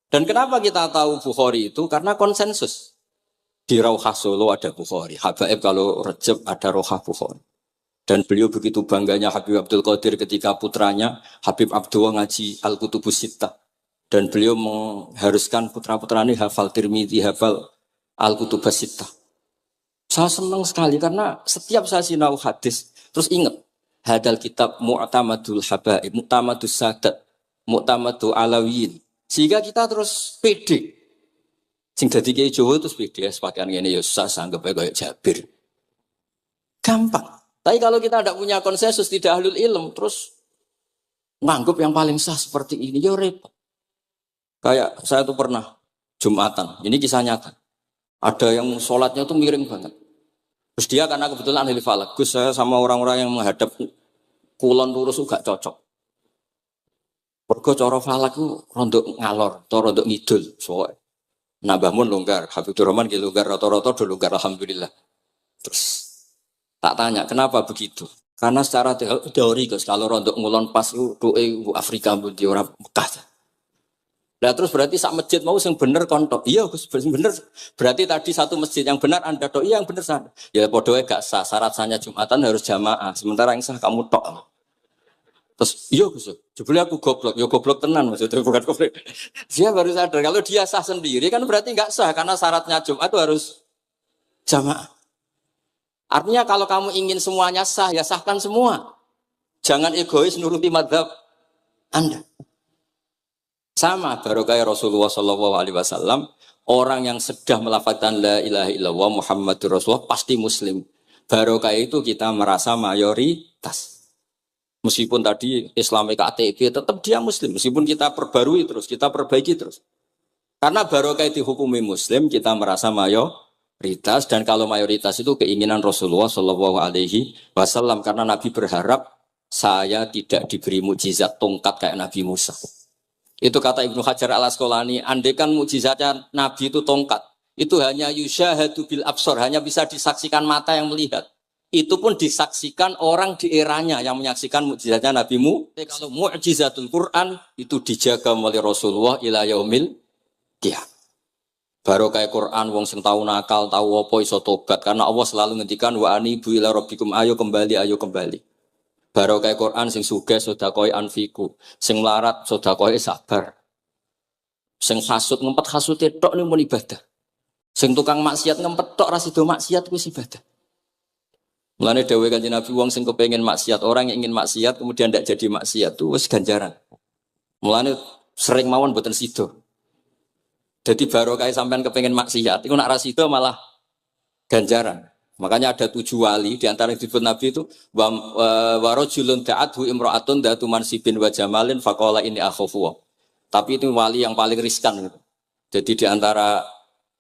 Dan kenapa kita tahu Bukhari itu? Karena konsensus. Di Rauhah Solo ada Bukhari, Habaib kalau Rejab ada Rauhah Bukhari. Dan beliau begitu bangganya Habib Abdul Qadir ketika putranya Habib Abdullah ngaji Al-Kutubus Sittah. Dan beliau mengharuskan putra-putranya hafal Tirmidzi, hafal Al-Kutubus Sittah. Saya senang sekali karena setiap saya sinau hadis, terus ingat, hadal kitab mu'tamadul habaib, mu'tamadus sadat, mu'tamadul alawiyin. Sehingga kita terus pede. Sing dadi kiai Jawa terus pede, pakaian ngene ya sah anggap kayak Jabir. Gampang. Tapi kalau kita tidak punya konsensus, tidak ahlul ilm, terus nganggap yang paling sah seperti ini, ya repot. Kayak saya tuh pernah Jumatan, ini kisah nyata. Ada yang sholatnya tuh miring banget. Terus dia karena kebetulan ahli falak, Gus saya sama orang-orang yang menghadap kulon lurus gak cocok. Mergo cara falak itu rondok ngalor, atau rondok ngidul. Soalnya Nambah mun longgar, Habibur Rahman gitu longgar, rata-rata udah longgar alhamdulillah. Terus tak tanya kenapa begitu? Karena secara teori Gus, kalau rondok ngulon pas itu Afrika di orang Mekah. Nah terus berarti sak masjid mau yang bener kontok. Iya Gus bener. Berarti tadi satu masjid yang benar Anda tok. Iya yang bener sana. Ya podoe gak sah. Syarat sahnya Jumatan harus jamaah. Sementara yang sah kamu tok. Terus iya Gus. Jebule aku goblok. Ya goblok tenan maksudnya bukan goblok. Dia baru sadar kalau dia sah sendiri kan berarti gak sah karena syaratnya Jumat itu harus jamaah. Artinya kalau kamu ingin semuanya sah ya sahkan semua. Jangan egois nuruti mazhab Anda. Sama barokah Rasulullah SAW, orang yang sudah melafazkan la ilaha illallah Muhammadur Rasulullah pasti muslim. Barokah itu kita merasa mayoritas. Meskipun tadi Islami KTP tetap dia muslim. Meskipun kita perbarui terus, kita perbaiki terus. Karena barokah dihukumi muslim, kita merasa mayoritas. Dan kalau mayoritas itu keinginan Rasulullah Shallallahu Alaihi Wasallam. Karena Nabi berharap saya tidak diberi mukjizat tongkat kayak Nabi Musa. Itu kata Ibnu Hajar al Asqalani. Andaikan mukjizatnya Nabi itu tongkat, itu hanya yusyahadu bil absor, hanya bisa disaksikan mata yang melihat. Itu pun disaksikan orang di eranya yang menyaksikan mukjizatnya Nabi Musa. Kalau mukjizatul Quran itu dijaga oleh Rasulullah ila yaumil qiyamah. Barokah Quran wong sing tau nakal, tau apa iso tobat karena Allah selalu ngendikan wa anibu ila rabbikum ayo kembali ayo kembali. Barokah Quran sing sugih sedekah anfiku, sing melarat sedekah sabar. Sing hasud ngempet hasude tok ning mun ibadah. Sing tukang maksiat ngempet tok ra sida maksiat kuwi ibadah. Mulane dawuh Kanjeng Nabi wong sing kepengin maksiat, orang yang ingin maksiat kemudian tidak jadi maksiat itu wis ganjaran. Mulane sering mawon boten sida. Jadi barokah sampean kepengin maksiat, iku nak ra sida malah ganjaran. Makanya ada 7 wali di antara yang disebut Nabi itu wa rajulun da'athu imra'atun datu mansibin wa jamalin faqala ini akhafu. Tapi itu wali yang paling riskan gitu. Jadi di antara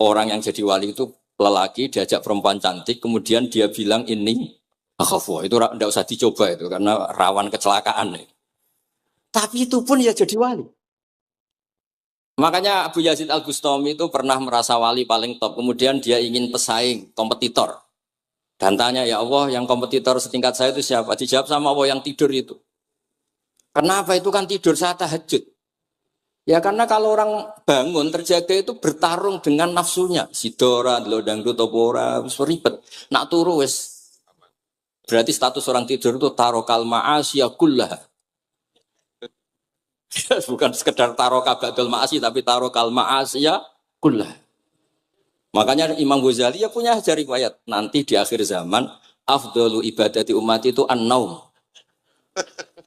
orang yang jadi wali itu lelaki diajak perempuan cantik, kemudian dia bilang ini akhafu. Itu tidak usah dicoba itu karena rawan kecelakaan. Tapi itu pun ya jadi wali. Makanya Abu Yazid Al-Bustami itu pernah merasa wali paling top. Kemudian dia ingin pesaing, kompetitor. Dan tanya, ya Allah yang kompetitor setingkat saya itu siapa? Dijawab sama Allah yang tidur itu. Kenapa itu kan tidur saat tahajud? Ya karena kalau orang bangun terjaga itu bertarung dengan nafsunya. Sidora, dangdut, topora, ribet. Nak turu wes. Berarti status orang tidur itu tarokal ma'asya kullah. Bukan sekedar tarokal ba'dal ma'asyi, tapi tarokal ma'asya kullah. Makanya Imam Ghazali ya punya ajar riwayat. Nanti di akhir zaman, afdalu ibadati umat itu an-naum.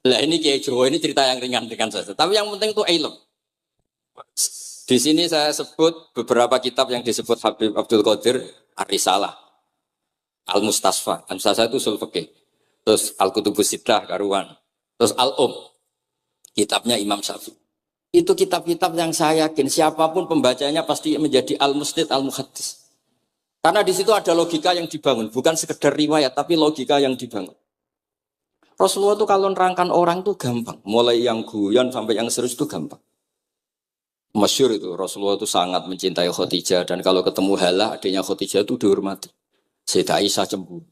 Lah ini kayak Jawa, ini cerita yang ringan-ringan saja. Tapi yang penting itu ilmu. Di sini saya sebut beberapa kitab yang disebut Habib Abdul Qadir Ar-Risalah, Al-Mustasfa. Al-Mustasfa itu usul fikih. Terus Al-Kutubus Sittah karuan. Terus kitabnya Imam Syafi'i. Itu kitab-kitab yang saya yakin siapapun pembacanya pasti menjadi al-musnid al-muhaddis. Karena di situ ada logika yang dibangun, bukan sekedar riwayat tapi logika yang dibangun. Rasulullah itu kalau nerangkan orang itu gampang, mulai yang guyon sampai yang serius itu gampang. Masyhur itu Rasulullah itu sangat mencintai Khadijah dan kalau ketemu Halah adiknya Khadijah itu dihormati. Sayyidah Aisyah cemburu.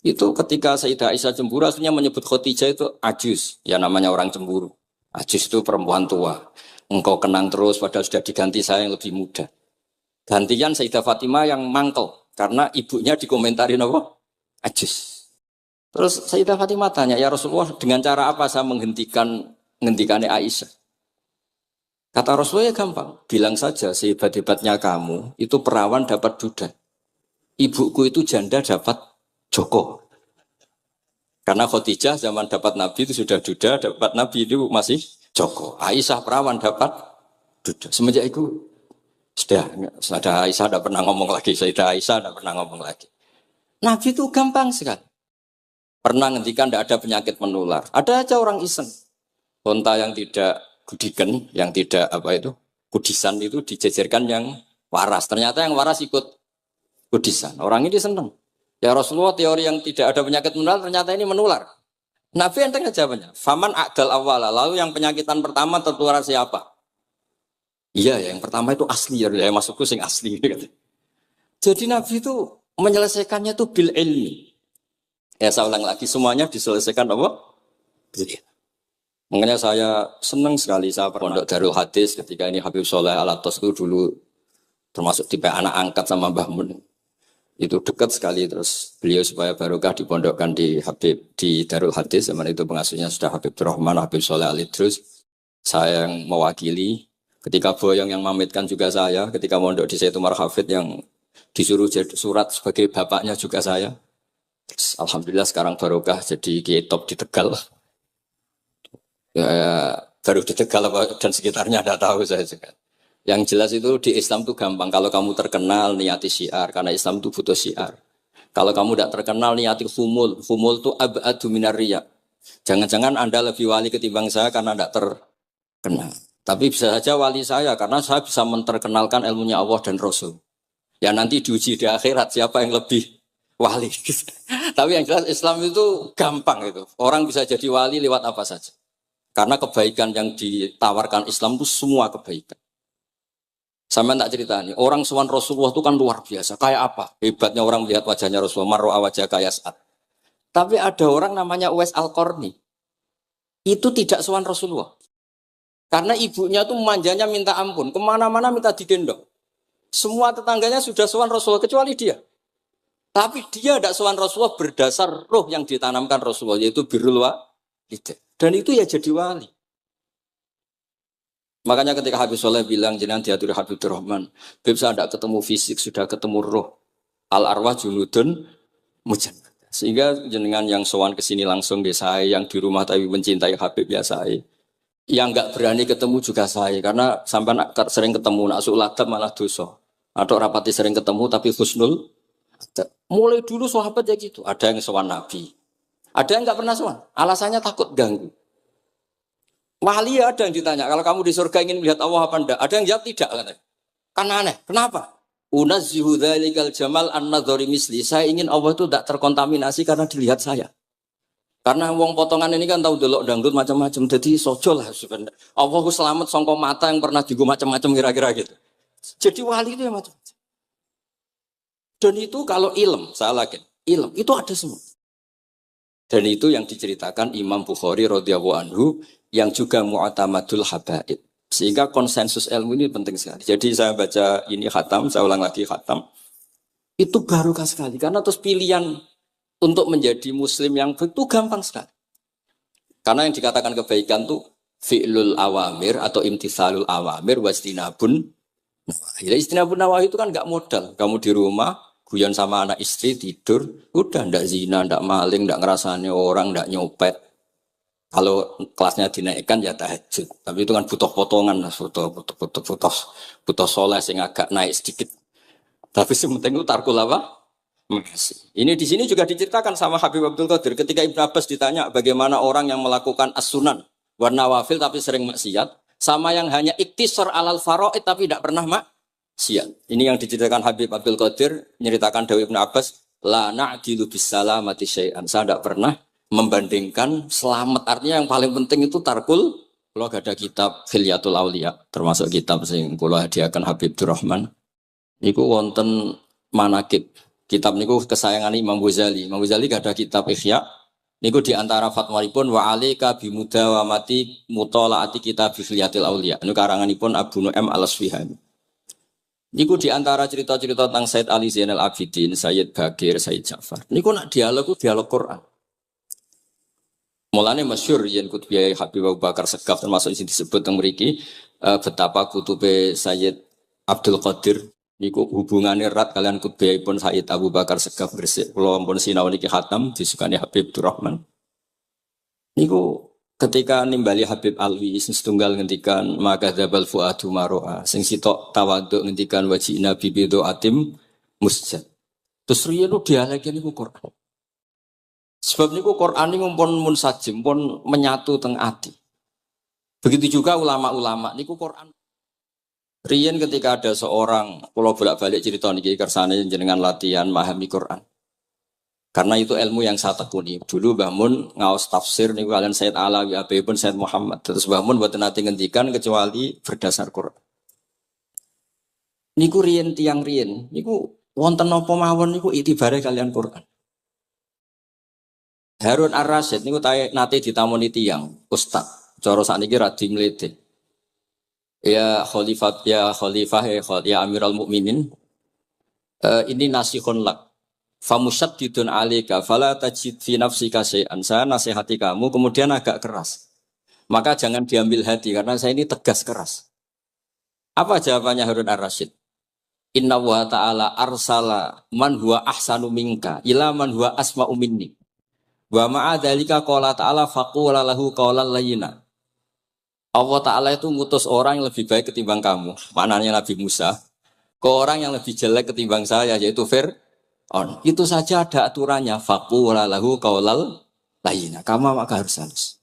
Itu ketika Sayyidah Aisyah cemburu aslinya menyebut Khadijah itu ajus, ya namanya orang cemburu. Ajus itu perempuan tua. Engkau kenang terus padahal sudah diganti saya yang lebih muda. Gantian Sayyidah Fatimah yang mangkel karena ibunya dikomentarin apa? Ajus. Terus Sayyidah Fatimah tanya, ya Rasulullah dengan cara apa saya menghentikannya Aisyah? Kata Rasulullah ya gampang, bilang saja sehebat-hebatnya kamu itu perawan dapat duda. Ibuku itu janda dapat joko. Karena Khadijah zaman dapat Nabi itu sudah duda, dapat Nabi itu masih joko. Aisyah perawan dapat duda. Semenjak itu sudah Aisyah tidak pernah ngomong lagi. Sayyidah Aisyah tidak pernah ngomong lagi. Nabi itu gampang sekali. Pernah ngendikan tidak ada penyakit menular. Ada aja orang iseng. Unta yang tidak gudikan, yang tidak kudisan itu dijejerkan yang waras. Ternyata yang waras ikut kudisan. Orang ini senang. Ya Rasulullah teori yang tidak ada penyakit menular ternyata ini menular. Nabi enteng jawabannya. Faman a'dal awala. Lalu yang penyakitan pertama tertular siapa? Iya yang pertama itu asli ya. Maksudku sing asli. Jadi Nabi itu menyelesaikannya itu bil ilmi. Ya saya ulang lagi semuanya diselesaikan apa? Bil ilmi. Makanya saya senang sekali saya pondok Darul Hadis ketika ini Habib Soleh Al-Atos itu dulu termasuk tipe anak angkat sama Mbah Mun. Itu dekat sekali terus beliau supaya barokah dipondokkan di Darul Hadis zaman itu pengasuhnya sudah Habib Rahman, Habib Soleh Al-Idrus. Saya yang mewakili ketika Boyong yang mamitkan juga saya, ketika mondok di Sayyid Umar Hafid yang disuruh jadi surat sebagai bapaknya juga saya. Terus, alhamdulillah sekarang barokah jadi kiai top di Tegal. Ya, baru di Tegal dan sekitarnya tidak tahu saya juga. Yang jelas itu di Islam itu gampang. Kalau kamu terkenal niati syiar. Karena Islam itu butuh syiar. Kalau kamu tidak terkenal niati humul. Humul itu abadu minar riya. Jangan-jangan Anda lebih wali ketimbang saya karena tidak terkenal. Tapi bisa saja wali saya karena saya bisa menterkenalkan ilmunya Allah dan Rasul. Ya nanti diuji di akhirat siapa yang lebih wali. Tapi yang jelas Islam itu gampang itu. Orang bisa jadi wali lewat apa saja. Karena kebaikan yang ditawarkan Islam itu semua kebaikan. Sama tak cerita nih, orang sowan Rasulullah itu kan luar biasa. Kayak apa? Hebatnya orang melihat wajahnya Rasulullah, marro'a wajah kayak saat. Tapi ada orang namanya Uwais Al-Qarni. Itu tidak sowan Rasulullah. Karena ibunya tuh manjanya minta ampun, kemana-mana minta digendong. Semua tetangganya sudah sowan Rasulullah kecuali dia. Tapi dia tidak sowan Rasulullah berdasar roh yang ditanamkan Rasulullah, yaitu birrul walidain. Dan itu ya jadi wali. Makanya ketika Habib Soleh bilang jenengan diatur Habib Rahman, Habib saya tidak ketemu fisik, sudah ketemu roh. Al arwah junudun mujannad. Sehingga jenengan yang sowan ke sini langsung di saya, yang di rumah tapi mencintai Habib ya saya. Yang nggak berani ketemu juga saya, karena sampai sering ketemu nak suladab malah dosa. Atau rapati sering ketemu tapi husnul. Mulai dulu sahabat ya gitu. Ada yang sowan Nabi, ada yang nggak pernah sowan. Alasannya takut ganggu. Wali ada yang ditanya, kalau kamu di surga ingin melihat Allah apa enggak? Ada yang jawab tidak katanya. Kan aneh. Kenapa? Unazzihu dzalikal jamal an-nadhari misli. Saya ingin Allah itu tidak terkontaminasi karena dilihat saya. Karena wong potongan ini kan tahu delok dangdut macam-macam. Jadi sojo lah sebenarnya. Allah ku selamat sangka mata yang pernah digo macam-macam kira-kira gitu. Jadi wali itu yang macam-macam. Dan itu kalau ilm, saya yakin, ilm itu ada semua. Dan itu yang diceritakan Imam Bukhari radhiyallahu anhu yang juga mu'tamadul habaib. Sehingga konsensus ilmu ini penting sekali. Jadi saya baca ini khatam, saya ulang lagi khatam. Itu barokah sekali karena terus pilihan untuk menjadi muslim yang itu gampang sekali. Karena yang dikatakan kebaikan itu fi'lul awamir atau imtithalul awamir wastinabun nawahi. Istinabun nawahi itu kan enggak modal. Kamu di rumah guyon sama anak istri tidur, udah ndak zina, ndak maling, ndak ngerasani orang, ndak nyopet. Kalau kelasnya dinaikkan ya tahajud. Tapi itu kan butuh potongan, butuh soleh sing agak naik sedikit. Tapi sementing itu tarkul apa? Makasih. Ini di sini juga diceritakan sama Habib Abdul Qadir ketika Ibnu Abbas ditanya bagaimana orang yang melakukan as-sunan wa nawafil tapi sering maksiat sama yang hanya iktisar alal faraid tapi tidak pernah maksiat. Ini yang diceritakan Habib Abdul Qadir menceritakan Dawi Ibnu Abbas la na'dilu bisalamati syai'an. Saya tidak pernah membandingkan selamat, artinya yang paling penting itu tarkul. Kalau ada kitab Khilyatul Auliya termasuk kitab sing kula hadiahkan Habib Durrahman niku wonten manakib. Kitab niku kesayangan Imam Ghazali. Imam Ghazali gak ada kitab Ihya. Niku diantara fatwanipun wa alika bimudawamati mutolaati kitab Khilyatul Auliya. Niku karanganipun Abu Nu'aim Al-Asfihani. Niku diantara cerita-cerita tentang Said Ali Zainal Abidin, Sayyid Bagir, Sayyid Ja'far. Niku nak dialog Quran. Mulane masyhur yen kutubiyai Habib Abu Bakar Segaf termasuk isi disebut teng mriki betapa kutube Sayyid Abdul Qadir niku hubungannya erat kalian kutubiyahipun Sayyid Abu Bakar Segaf Gresik. Kula ampun sinau niki khatam disukani Habib Durrahman. Niku ketika nimbali Habib Alwi sing setunggal ngendikan maka dzabal fuadu maroa sing sitok tawaduk ngendikan wajina bibido atim musjad. Terus riyen dialeke niku Quran. Sebab niku Quran ini pun munsajim, pun menyatu teng ati. Begitu juga ulama-ulama niku Quran. Riyen ketika ada seorang, kalau bolak-balik cerita niki kersane jenengan latihan memahami Quran. Karena itu ilmu yang saya tekuni. Dulu Mbah Mun ngaos tafsir niku kalian Said Alawi pun Said Muhammad. Terus Mbah Mun mboten nate ngendikan kecuali berdasar Quran. Niku riyen tiang riyen, niku wonten napa mawon niku itibare kalian Quran. Harun Ar-Rasyid niku nate ditamoni tiyang ustaz. Cara sakniki radi mlete. Ya Khalifah ya Amirul Mukminin. Ini nasihun lak. Famusyaddidun 'alaika fala tajid fi nafsika syai'an. Saya nasihati kamu kemudian agak keras. Maka jangan diambil hati karena saya ini tegas keras. Apa jawabannya Harun Ar-Rasyid? Inna wa ta'ala arsala man huwa ahsanu minka ila man huwa asma'u minni. Wa ma'adzalika qala ta'ala faqula lahu qawlan layyina. Allah Ta'ala itu ngutus orang yang lebih baik ketimbang kamu. Maknanya Nabi Musa. Ke orang yang lebih jelek ketimbang saya yaitu Fir'aun. Itu saja ada aturannya. Faqula lahu qawlan layyina, kama maka harus halus.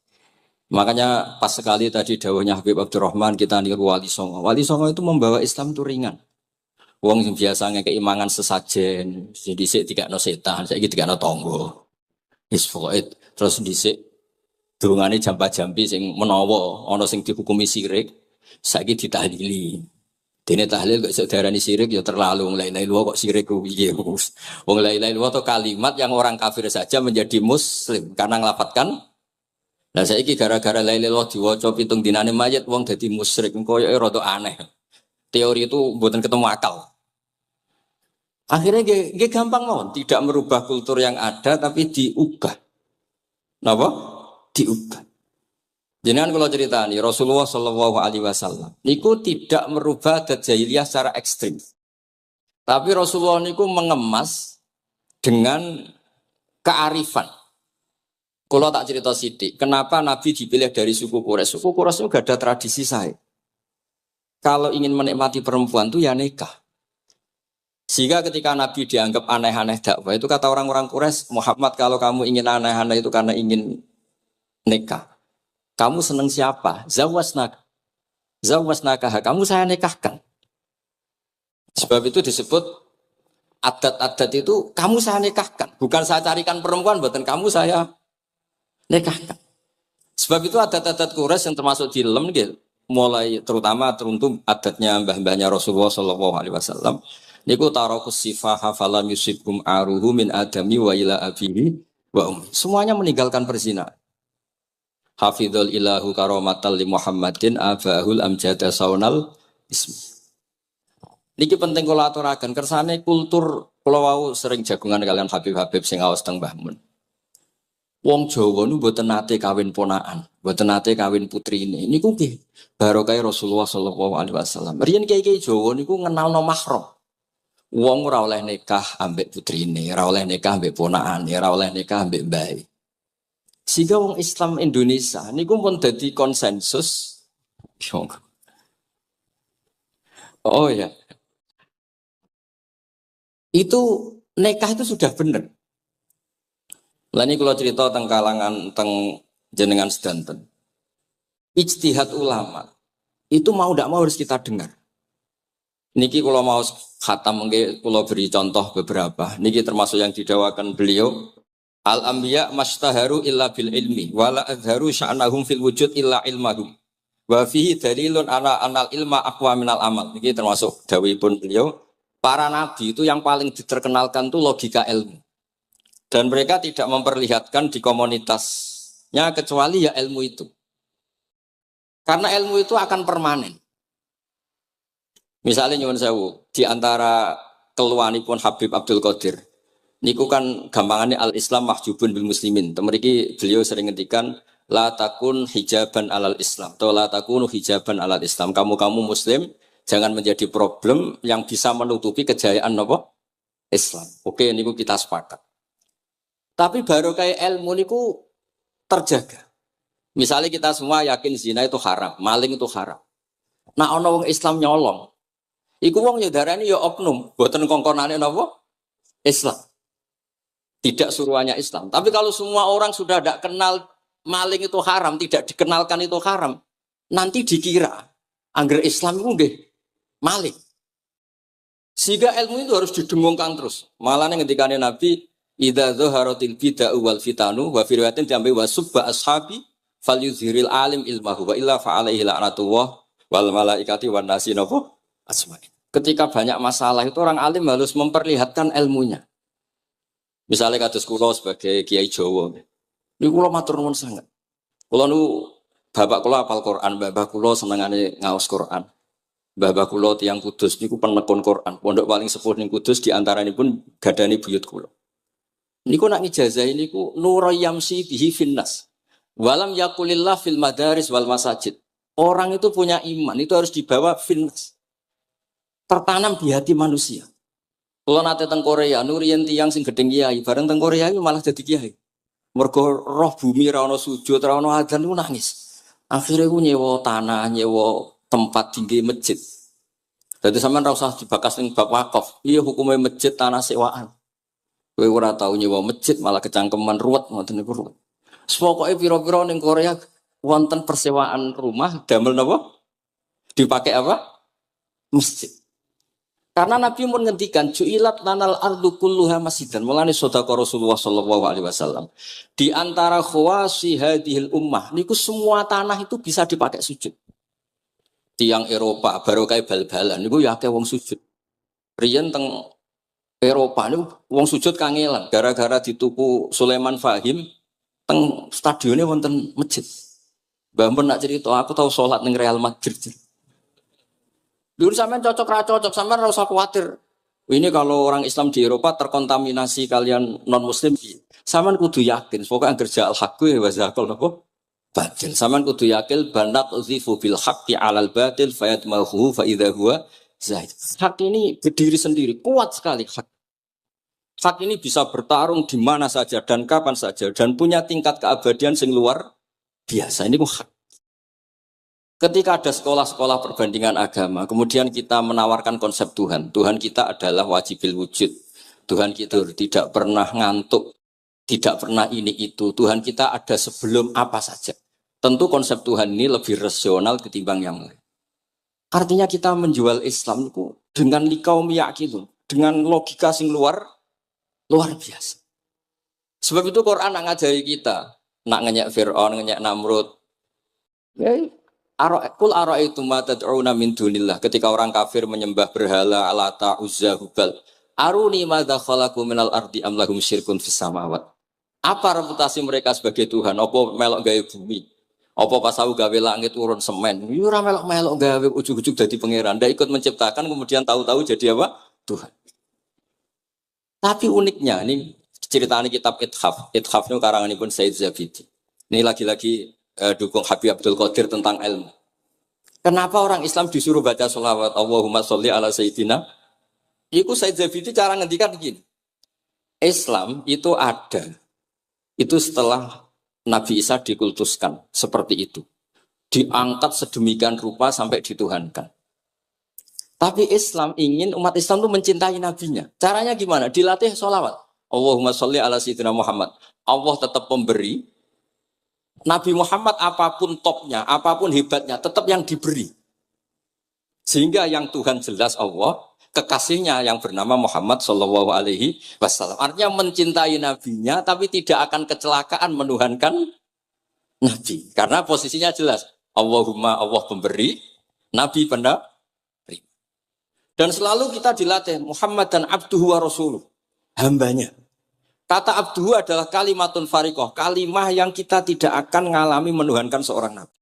Makanya pas sekali tadi dawuhnya Habib Abdurrahman kita niku Wali Songo. Wali Songo itu membawa Islam itu ringan. Wong yang biasanya keimangan sesajen, jadi sik dikakno setan, saiki dikakno tangga. Wis pokoke terus dhisik dongane jampa-jampi sing menawa ana sing dihukumi syirik, saiki ditahlili. Dene tahlil kok iso diarani syirik ya terlalu la ilaha illallah kok syirik ku piye. Wong la ilaha illallah itu kalimat yang orang kafir saja menjadi muslim karena nglafatkan. Lah saiki gara-gara la ilaha illallah diwaca pitung dinane mayit wong dadi musyrik koyoke rada aneh. Teori itu mboten ketemu akal. Akhirnya dia gampang mawon, tidak merubah kultur yang ada tapi diubah. Napa? Diubah. Jenengan kalau cerita nih Rasulullah Shallallahu Alaihi Wasallam, niku tidak merubah adat jahiliyah secara ekstrim. Tapi Rasulullah niku mengemas dengan kearifan. Kalau tak cerita sidik, kenapa Nabi dipilih dari suku Quraisy? Suku Quraisy itu gak ada tradisi saya. Kalau ingin menikmati perempuan tuh ya nikah. Sehingga ketika Nabi dianggap aneh-aneh dakwah itu kata orang-orang Quraisy, Muhammad kalau kamu ingin aneh-aneh itu karena ingin nikah. Kamu seneng siapa? Zawasnaka. Zawasnaka. Kamu saya nikahkan. Sebab itu disebut adat-adat itu kamu saya nikahkan. Bukan saya carikan perempuan, buatan kamu saya nikahkan. Sebab itu adat-adat Quraisy yang termasuk di lem gitu. Mulai terutama teruntuk adatnya mbah-mbahnya Rasulullah Shallallahu Alaihi Wasallam. Niku tarokus sifaha falam yusibkum aruhu min adami wa ila abihi wa ummi. Semuanya meninggalkan perzina. Hafidhul ilahu karomatal li Muhammadin abahul amjada saunal ismi. Niki penting kula aturaken kersane kultur kula wau sering jagungan kalian Habib-habib sing aos teng Mbah Mun. Wong Jawa nu mboten nate kawin ponakan, mboten nate kawin putrine. Niku nggih barokah Rasulullah sallallahu alaihi wasallam. Riyen kiai-kiai Jawa niku ngenalno mahram. Wong ora oleh nikah ambek putrine, ora oleh nikah ambek ponakane, ora oleh nikah ambek mbae. Sehingga wong Islam Indonesia niku pun dadi konsensus. Oh ya. Itu nikah itu sudah benar. Lah ini kalau cerita tentang kalangan tentang jenengan sedanten. Ijtihad ulama itu mau tidak mau harus kita dengar. Niki kalau mau khatam mungkin kalau beri contoh beberapa. Niki termasuk yang didawakan beliau. Al-anbiya mastaharu illa bil ilmi wala azharu sya'nahum fil wujud illa ilmahum. Wa fihi dalilun ana anal ilma aqwa minal amal. Niki termasuk dawuhipun beliau. Para nabi itu yang paling diterkenalkan itu logika ilmu. Dan mereka tidak memperlihatkan di komunitasnya kecuali ya ilmu itu. Karena ilmu itu akan permanen. Misalnya nyuwun sewu, di antara keluhanipun Habib Abdul Qadir, niku kan gampangannya al-Islam mahjubun bil muslimin. Temeriki beliau sering ngendikan la takun hijaban alal Islam atau la takunu hijaban alal Islam. Kamu muslim jangan menjadi problem yang bisa menutupi kejayaan apa? Islam. Oke, niku kita sepakat. Tapi baru kayak ilmu niku terjaga. Misalnya kita semua yakin zina itu haram, maling itu haram. Nah ono wong Islam nyolong. Iku wong ya darani ya oknum, boten kongkonane napa? Islam. Tidak suruhannya Islam. Tapi kalau semua orang sudah tidak kenal maling itu haram, tidak dikenalkan itu haram, nanti dikira angger Islam itu nggih maling. Sehingga ilmu itu harus didengungkan terus. Malah ngendikane Nabi, idza dzaharatil bid'ah wal fitanu wa fi riwayatin diambil wasubba ashabi falyuzhiril alim ilmahu wa illa fa alaihi la'natullah wal malaikati wan nasi napa asma'in. Ketika banyak masalah itu orang alim harus memperlihatkan ilmunya. Misalnya kados kula sebagai kiai Jawa. Niku kula matur nuwun sangat. Kula nu bapak kula hafal Quran, bapak kula senengane ngaos Quran. Bapak kula tiyang Kudus niku penekun Quran. Pondok paling sepuh ning Kudus di antaranipun gadani buyut kula. Niku nak ngijazah niku nurayamsi bihi finnas. Walam yakulillah fil madaris wal masajid. Orang itu punya iman, itu harus dibawa finnas. Tertanam di hati manusia. Kalau nate teng Korea, nurian tiang sing gedeng kiai, bareng teng Korea itu malah jadi kiai. Mergo roh bumi ra ono sujud, ra ono adzan ku nangis. Akhirnya ku nyewa tanah, nyewa tempat tinggi masjid. Jadi sampean ra usah dibakas ning bab wakaf. Iya hukumnya masjid tanah sewaan. Kowe ora tau nyewa masjid malah kecangkeman ruwet ngoten niku ruwet. Pokoknya piro-piro ning Korea wonten persewaan rumah damel napa? Dipakai apa? Masjid. Karena Nabi pun ngendikan ju'ilat lanal ardu kulluha masjidan. Mulane sedekah Rasulullah sallallahu alaihi wasallam. Di antara khawasi hadhil ummah niku semua tanah itu bisa dipakai sujud. Tiang Eropa baru kayak bal-balan niku ya akeh wong sujud. Riyen teng Eropa niku wong sujud kangelan gara-gara dituku Sulaiman Fahim teng stadionnya wonten masjid. Mbah mun nak cerita aku tahu sholat ning Real Madrid. Dulu sampean cocok ra cocok, sampean ora usah khawatir. Ini kalau orang Islam di Eropa terkontaminasi kalian non muslim, sampean kudu yakin, pokoknya anggere ja'al haqqu wa zaqal napa? Batil. Sampean kudu yakin banat uzifu bil haqqi 'alal batil fayatmahu fa idza huwa zaid. Hak ini berdiri sendiri, kuat sekali hak. Hak ini bisa bertarung di mana saja dan kapan saja dan punya tingkat keabadian sing luar biasa. Ini hak. Ketika ada sekolah-sekolah perbandingan agama, kemudian kita menawarkan konsep Tuhan. Tuhan kita adalah wajibil wujud. Tuhan kita tidak pernah ngantuk, tidak pernah ini itu. Tuhan kita ada sebelum apa saja. Tentu konsep Tuhan ini lebih rasional ketimbang yang lain. Artinya kita menjual Islam itu dengan likaumiyah gitu, dengan logika sing luar biasa. Sebab itu Quran nak ngajari kita, nak ngenyek Fir'aun, ngenyek Namrud. Kul ara'aitum ma tad'una min dunillah, ketika orang kafir menyembah berhala Alata, Uzza, Hubal. Aruni madza khalaqu minal ardi am lahum syirkun fis samawat. Apa reputasi mereka sebagai Tuhan? Apa melok gawe bumi? Apa pas aku gawe langit urun semen? Yo ora melok gawe ujug-ujug dadi pangeran, ndak ikut menciptakan kemudian tahu-tahu jadi apa? Tuhan. Tapi uniknya ini ceritanya kitab Ithaf. Ithaf itu karanganipun Said Zabidi. Ini lagi-lagi dukung Habib Abdul Qadir tentang ilmu. Kenapa orang Islam disuruh baca sholawat Allahumma sholli ala Sayyidina? Iku Said Zabidi cara ngendikan begini. Islam itu ada. Itu setelah Nabi Isa dikultuskan seperti itu. Diangkat sedemikian rupa sampai dituhankan. Tapi Islam ingin umat Islam itu mencintai nabinya. Caranya gimana? Dilatih sholawat. Allahumma sholli ala Sayyidina Muhammad. Allah tetap memberi. Nabi Muhammad apapun topnya, apapun hebatnya, tetap yang diberi. Sehingga yang Tuhan jelas Allah, kekasihnya yang bernama Muhammad Shallallahu Alaihi Wasallam. Artinya mencintai nabinya, tapi tidak akan kecelakaan menuhankan nabi. Karena posisinya jelas. Allahumma Allah pemberi, nabi penerima. Dan selalu kita dilatih Muhammad dan abduhu wa rasuluh, hambanya. Kata abduhu adalah kalimatun farikoh, kalimah yang kita tidak akan ngalami menuhankan seorang nabi.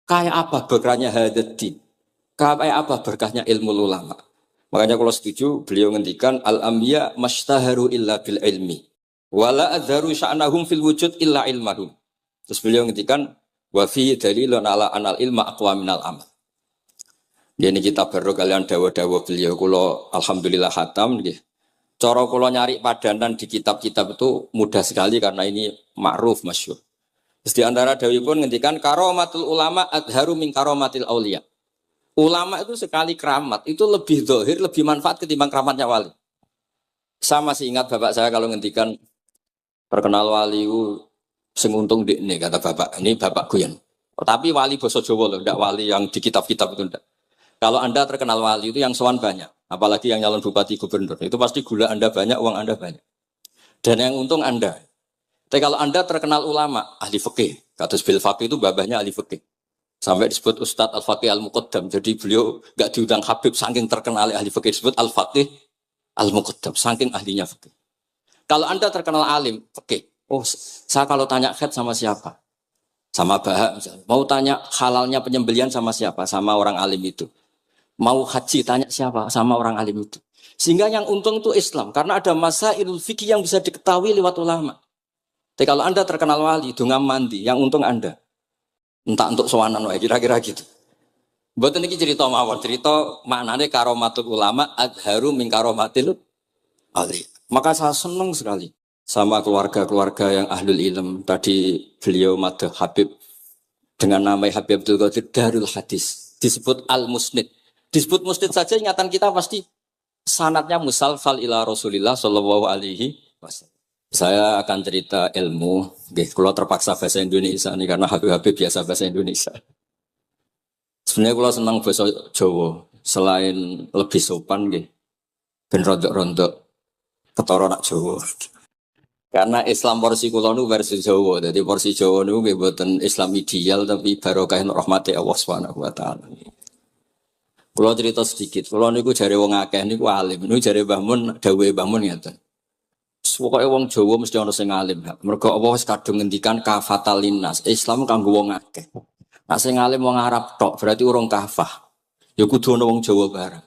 Kayak apa berkahnya hadatin? Kayak apa berkahnya ilmu ulama? Makanya kalau setuju, beliau ngendikan al-anbiya mashtaharu illa bil ilmi, wala adharu sya'nahum fil wujud illa ilmahum. Terus beliau ngendikan wa fi dalilun ala anal ilma aqwa minal amal. Ini kita baru kalian dawa-dawa beliau kula alhamdulillah khatam nggih. Cara kula nyari padanan di kitab-kitab itu mudah sekali karena ini ma'ruf masyhur. Terus di antara dawuhipun ngendikan karomatul ulama adharu min karomatil auliya. Ulama itu sekali keramat itu lebih zahir, lebih manfaat ketimbang keramatnya wali. Saya masih ingat bapak saya kalau ngendikan terkenal wali sing untung dekne kata bapak. Ini bapak Guyan. Tapi wali basa Jawa loh, ndak wali yang di kitab-kitab itu ndak. Kalau Anda terkenal wali itu yang sowan banyak, apalagi yang nyalon bupati gubernur, itu pasti gula Anda banyak, uang Anda banyak. Dan yang untung Anda. Tapi kalau Anda terkenal ulama, ahli fikih, kados bil faqih itu babahnya ahli fikih. Sampai disebut Ustadz Al-Faqih Al-Muqaddam. Jadi beliau gak diundang Habib saking terkenal ahli fikih, disebut Al-Faqih Al-Muqaddam, saking ahlinya fikih. Kalau Anda terkenal alim fikih, oh saya kalau tanya khed sama siapa? Sama Bahak misalnya. Mau tanya halalnya penyembelian sama siapa? Sama orang alim itu. Mau haji tanya siapa? Sama orang alim itu. Sehingga yang untung itu Islam. Karena ada masailul fikih yang bisa diketahui lewat ulama. Tapi kalau Anda terkenal wali, dungam mandi, yang untung Anda. Entah untuk sowanan wae kira-kira gitu. Mboten iki cerita mawon, cerita maknane karomatul ulama adharu min karomatil ali. Maka saya senang sekali sama keluarga-keluarga yang ahlul ilm. Tadi beliau madah Habib dengan nama Habib Abdul Qadir Darul Hadis. Disebut Al-Musnid. Disebut musnid saja ingatan kita pasti sanadnya musalsal ila Rasulillah sallallahu alaihi wasallam. Saya akan cerita ilmu. Nggih, kalau terpaksa bahasa Indonesia nih karena Habib biasa bahasa Indonesia. Sebenarnya kalau senang bahasa Jawa, selain lebih sopan nggih, ben rontok-rontok ketara nak Jawa. Karena Islam porsi kula nu versi Jawa. Jadi porsi Jawa nu nggih boten Islam ideal tapi barokah rahmati Allah Subhanahu wa taala. Kula cerita sedikit. Kula niku jare wong akeh niku alim. Niku jare Mbah Mun dawuhe Mbah Mun ngeten. Pokoke wong Jawa mesti ana sing alim. Mergo Allah wis kadung ngendikan kafatal linnas. Islam kanggo wong akeh. Nek sing alim wong Arab tok berarti urung kafah. Ya kudu ana wong Jawa bareng.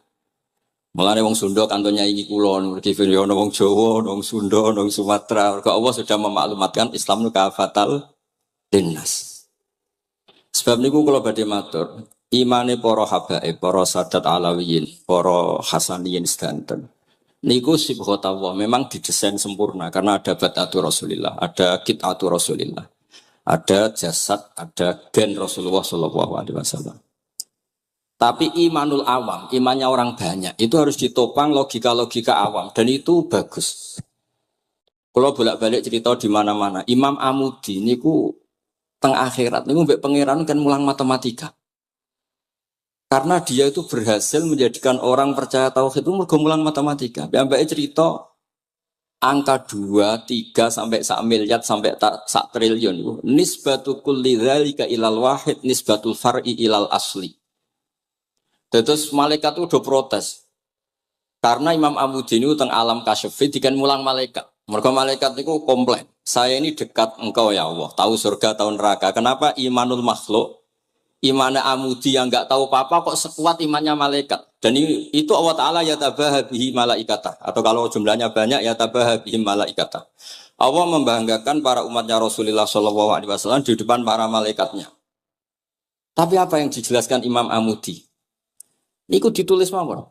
Mulane wong Sunda kantonnya iki kula niki ana wong Jawa, ana wong Sunda, ana wong Sumatera. Mergo Allah sudah memaklumatkan Islam nu kafatal linnas. Sebab niku kula badhe matur, imane para habaib, para sadat alawiyin, para hasaniyin sedanten. Niku sibghatullah memang didesain sempurna karena ada batatu Rasulillah, ada kitatu Rasulillah, ada jasad, ada gen Rasulullah sallallahu alaihi wasallam. Tapi imanul awam, imannya orang banyak, itu harus ditopang logika-logika awam dan itu bagus. Kalau bolak-balik cerita di mana-mana, Imam Amudi niku teng akhirat niku mbek pangeran kan mulang matematika. Karena dia itu berhasil menjadikan orang percaya tauhid itu mergo mulang matematika. Mbake cerita angka 2, 3 sampai 1 miliar sampai 1 triliun itu nisbatu kulli dzalika ilal wahid nisbatul far'i ilal asli. Terus malaikat itu udah protes. Karena Imam Amudi ini teng alam kasyafi dikan mulang malaikat. Mereka malaikat itu komplain. Saya ini dekat engkau ya Allah. Tahu surga, tahu neraka. Kenapa imanul makhluk? Imannya Amudi yang enggak tahu apa-apa kok sekuat imannya malaikat. Dan itu Allah Ta'ala yatabaha bihi malaikata. Atau kalau jumlahnya banyak yatabaha bihi malaikata. Allah membanggakan para umatnya Rasulullah SAW di depan para malaikatnya. Tapi apa yang dijelaskan Imam Amudi? Niku ditulis mawon.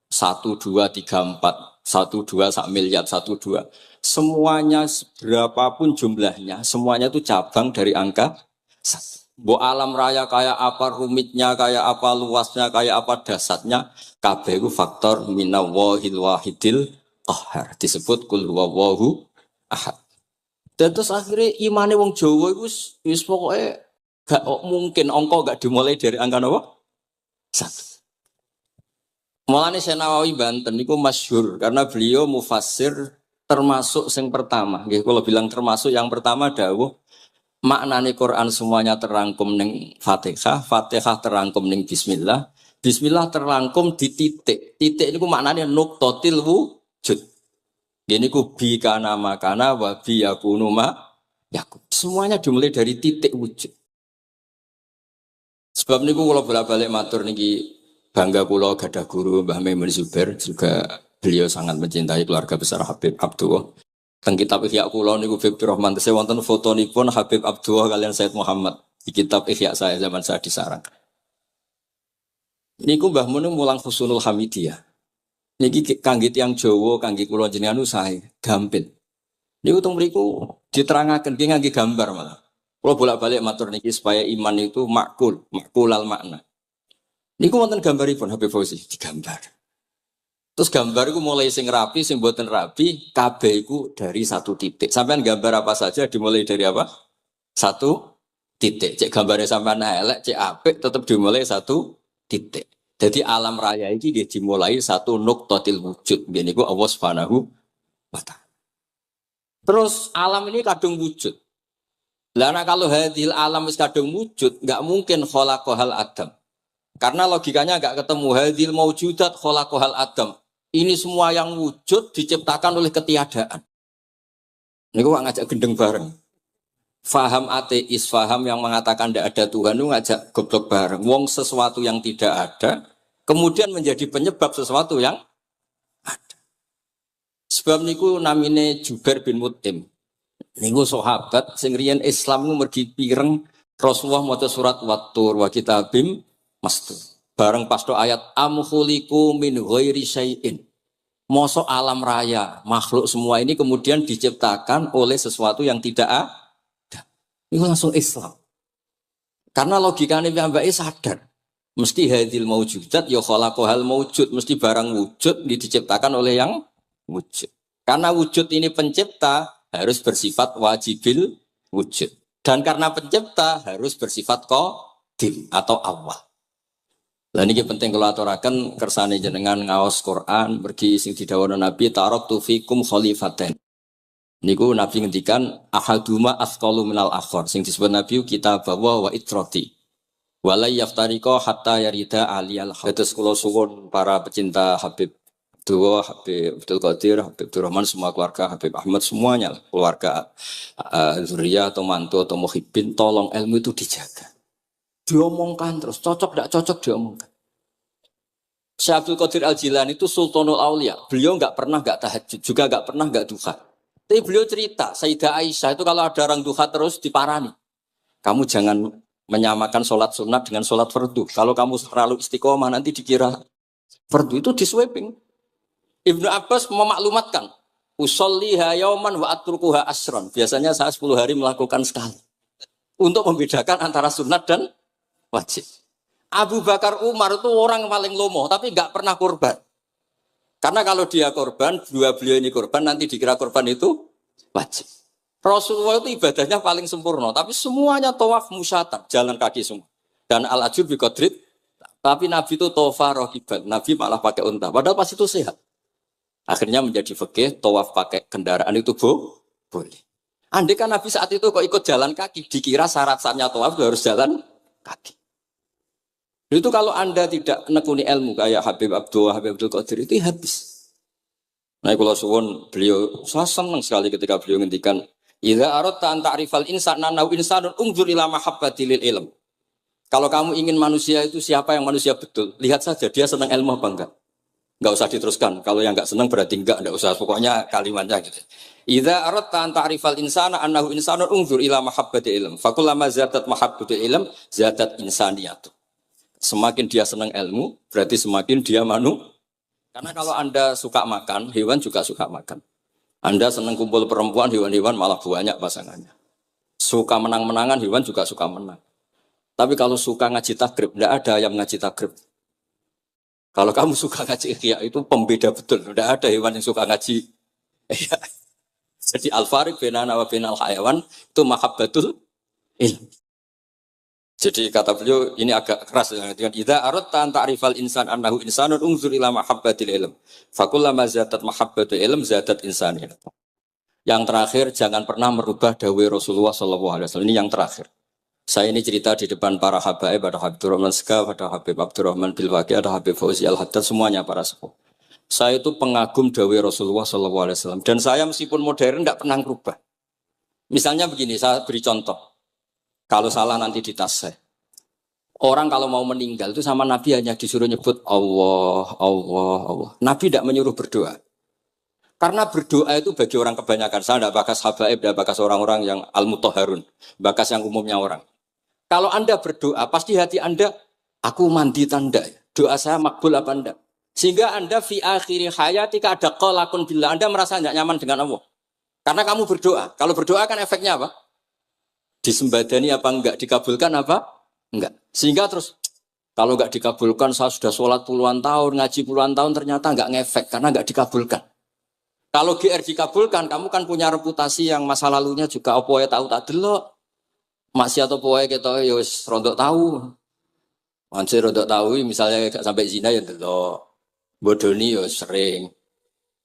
1, 2, 3, 4, 1, 2, 1 miliar, 1, 2. Semuanya berapapun jumlahnya, semuanya itu cabang dari angka 1. Bo alam raya kayak apa rumitnya, kayak apa luasnya, kayak apa dasarnya, kabeh ku faktor minallahil wahidil qahhar. Disebut kul huwallahu ahad. Dan terus akhirnya imane wong Jawa iku wis pokoke gak mungkin angka gak dimulai dari angka napa? 1. Mulane Senawawi Banten niku masyhur karena beliau mufassir termasuk yang pertama. Nggih kula bilang termasuk yang pertama dawuh maknane Quran semuanya terangkum ning Fatihah, Fatihah terangkum ning bismillah, bismillah terangkum di titik. Titik niku maknane nuqtatil wujud. Nggih niku bi kana makana wa bi yakunu ma yakun. Semuanya dimulai dari titik wujud. Sebab niku kula bolak-balik matur niki bangga kula gadah guru Mbah Maimun Zubair, juga beliau sangat mencintai keluarga besar Habib Abdullah. Teng kitab Ihya kula niku Habib Rahman tesih wonten fotonipun Habib Abdullah kalian Said Muhammad di kitab Ihya saya zaman saya di Sarang. Niku Mbah Mun mulang Husnul Hamidiyah. Niki kangge tiyang Jawa, kangge kula jenengan sae gampil. Niku teng mriku diterangaken ki ngangge gambar malah. Kula bolak-balik matur niki supaya iman itu makulal makna. Niku wonten gambaripun Habib Fauzi digambar. Terus gambar iku mulai sing rapi, sing mboten rapi, kabeh iku dari 1 titik. Sampean gambar apa saja dimulai dari apa? 1 titik. Cek gambarnya sampean elek, cek apik tetap dimulai 1 titik. Jadi alam raya iki dimulai 1 nuqtatil wujud. Niku Allah Subhanahu wa taala. Terus alam ini kadung wujud. Lah kalau hadil alam wis kadung wujud, enggak mungkin khalaqahal adam. Karena logikanya enggak ketemu hadil maujudat khalaqahal adam. Ini semua yang wujud diciptakan oleh ketiadaan. Niku ngajak gendeng bareng. Faham ateis, faham yang mengatakan tidak ada Tuhan itu ngajak goblok bareng. Wong sesuatu yang tidak ada kemudian menjadi penyebab sesuatu yang ada. Sebab niku namine Jubair bin Mut'im. Niku sahabat sing riyen Islam niku mergi pireng Rasulullah maca surat Wat-Tur wa kitabim mastur. Bareng pas do ayat am khuliqu min ghairi syai'in. Mosok alam raya, makhluk semua ini kemudian diciptakan oleh sesuatu yang tidak ada. Itu langsung Islam. Karena logikanya mbak sadar. Mesti hadil maujudat ya khalaqahal maujud, mesti barang wujud diciptakan oleh yang wujud. Karena wujud ini pencipta, harus bersifat wajibil wujud. Dan karena pencipta harus bersifat qadim atau awal. Lah niki penting kula aturaken kersane jenengan ngaos Quran mergi sing didhawuhna Nabi taraktu fikum khalifaten. Niku Nabi ngendikan ahaduma asqalu minal akhar sing disebut Nabi kitab wa itrati. Walai yaftariko hatta yarida aliyal haq. Terus kula suwun para pecinta Habib Dua, Habib Abdul Qadir, Habib Abdul Rahman, semua keluarga Habib Ahmad semuanya keluarga zuriyah atau mantu atau muhibbin, tolong ilmu itu dijaga. Diomongkan terus, cocok tidak cocok diomongkan. Syekh Abdul Qadir Al-Jilani itu Sultanul Aulia. Beliau nggak pernah nggak tahajud, juga nggak pernah nggak duha. Tapi beliau cerita, Sayyidah Aisyah itu kalau ada orang duha terus diparani. Kamu jangan menyamakan sholat sunat dengan sholat fardu. Kalau kamu terlalu istiqomah nanti dikira fardu itu di sweeping. Ibnu Abbas memaklumatkan, usolliha yauman wa atrukuha asron. Biasanya saya 10 hari melakukan sekali. Untuk membedakan antara sunat dan wajib. Abu Bakar Umar itu orang paling lomo, tapi nggak pernah korban. Karena kalau dia korban, beliau ini korban, nanti dikira korban itu wajib. Rasulullah itu ibadahnya paling sempurna, tapi semuanya tawaf musyatan, jalan kaki semua. Dan al-ajur bi qadrit, tapi Nabi itu tawafa rohiban, Nabi malah pakai unta, padahal pas itu sehat. Akhirnya menjadi fikih, tawaf pakai kendaraan itu boleh. Andai kan Nabi saat itu kok ikut jalan kaki, dikira syarat-syaratnya tawaf harus jalan kaki. Itu kalau Anda tidak menekuni ilmu kayak Habib Abdul Qadir itu habis. Nah, kalau suwun beliau, saya senang sekali ketika beliau ngendikan, "Idza aradta an ta'rifal insana naw insanun unzur ila mahabbati lil ilm." Kalau kamu ingin manusia itu siapa yang manusia betul, lihat saja dia senang ilmu apa enggak. Enggak usah diteruskan. Kalau yang enggak senang berarti enggak usah. Pokoknya kalimatnya gitu. Idza aradta an ta'rifal insana annahu insanun unzur ila mahabbati ilm. Fakullama zadat mahabbatul ilm zadat insaniyatu. Semakin dia senang ilmu, berarti semakin dia Karena kalau Anda suka makan, hewan juga suka makan. Anda senang kumpul perempuan, hewan-hewan malah banyak pasangannya. Suka menang-menangan, hewan juga suka menang. Tapi kalau suka ngaji takrib, tidak ada yang ngaji takrib. Kalau kamu suka ngaji ikhya, itu pembeda betul. Tidak ada hewan yang suka ngaji. Jadi al-fariq bainana wa bainal hayawan itu mahabbatul ilm. Jadi kata beliau ini agak keras dengan idza aradta an ta'rifal insan annahu insanun unzur ila mahabbatil ilm. Fakullama zadat mahabbatul ilm zadat insaniyah. Yang terakhir jangan pernah merubah dawai Rasulullah sallallahu alaihi wasallam. Ini yang terakhir. Saya ini cerita di depan para habaib, ada Habib Rahman Sekaf, ada Habib Abdurrahman Bilwaqi, ada Habib Fauzi Al-Haddad, semuanya para sepuh. Saya itu pengagum dawai Rasulullah sallallahu alaihi wasallam dan saya meskipun modern tidak pernah merubah. Misalnya begini, saya beri contoh. Kalau salah nanti ditasih. Orang kalau mau meninggal itu sama Nabi hanya disuruh nyebut Allah, Allah, Allah. Nabi tidak menyuruh berdoa. Karena berdoa itu bagi orang kebanyakan. Saya tidak bakas habaib, tidak bakas orang-orang yang al-mutahharun. Bakas yang umumnya orang. Kalau Anda berdoa, pasti hati Anda, aku mandi tanda. Doa saya makbul apa enggak? Sehingga Anda fi akhiri hayatika ada qalakun billah. Anda merasa tidak nyaman dengan Allah. Karena kamu berdoa. Kalau berdoa kan efeknya apa? Disembadani apa enggak? Dikabulkan apa? Enggak. Sehingga terus, kalau enggak dikabulkan, saya sudah sholat puluhan tahun, ngaji puluhan tahun, ternyata enggak ngefek. Karena enggak dikabulkan. Kalau GR dikabulkan, kamu kan punya reputasi yang masa lalunya juga apa ya tahu tak delok. Maksiat apa ya kita ya wis rondok tahu. Mansir rondok tahu misalnya gak sampai zina ya delok. Bodoni ya sering.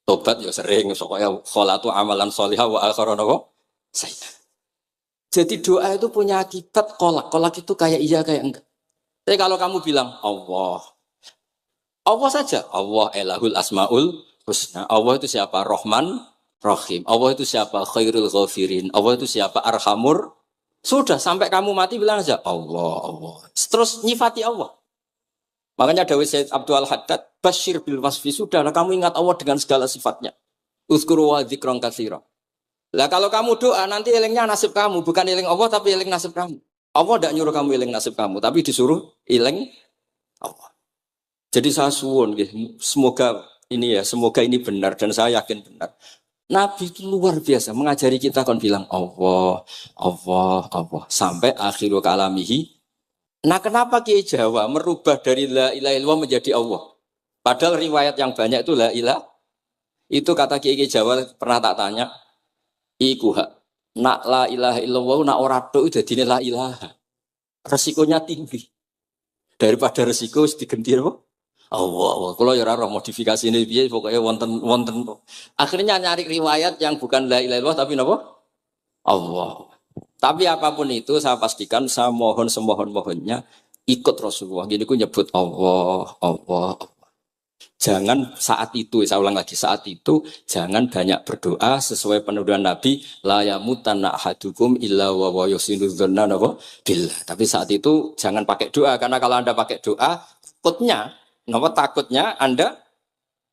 Tobat ya sering, pokoknya kholatu amalan sholihah wa akharana sayyi'ah. Jadi doa itu punya akibat kolak. Kolak itu kayak iya kayak enggak. Tapi kalau kamu bilang Allah. Allah saja. Allah elahul asmaul husna. Allah itu siapa? Rahman, Rahim. Allah itu siapa? Khairul ghafirin. Allah itu siapa? Arhamur. Sudah sampai kamu mati bilang aja Allah, Allah. Terus nyifati Allah. Makanya Dawei Sayyid Abdul Haddad, Bashir bil wasfi, sudahlah kamu ingat Allah dengan segala sifatnya. Uzkuru wa dzikran katsira. Lah kalau kamu doa nanti elingnya nasib kamu, bukan eling Allah tapi eling nasib kamu. Allah tidak nyuruh kamu eling nasib kamu, tapi disuruh eling Allah. Jadi saya suwun, semoga ini benar dan saya yakin benar. Nabi itu luar biasa mengajari kita kan bilang Allah, Allah, Allah sampai akhirul kalamihi. Nah kenapa Kiai Jawa merubah dari la ilaha illallah menjadi Allah? Padahal riwayat yang banyak itu la ilah. Itu kata Kiai Jawa pernah tak tanya. Iku hak. Nak la ilaha illallah nak ora tok dadine la ilaha. Resikonya tinggi. Daripada resiko wis digenti apa? Allah, Allah. Kalau ya ora modifikasi ini piye pokoknya wonten. Akhirnya nyari riwayat yang bukan la ilaha illallah tapi napa? Allah. Tapi apapun itu saya pastikan saya mohon semohon-mohonnya ikut Rasulullah. Gini ku nyebut Allah, Allah. Jangan saat itu, saya ulang lagi, saat itu jangan banyak berdoa sesuai penuduhan Nabi la yamutanna ahadukum illa wa yusinu dzanna billah. Tapi saat itu jangan pakai doa karena kalau Anda pakai doa takutnya Anda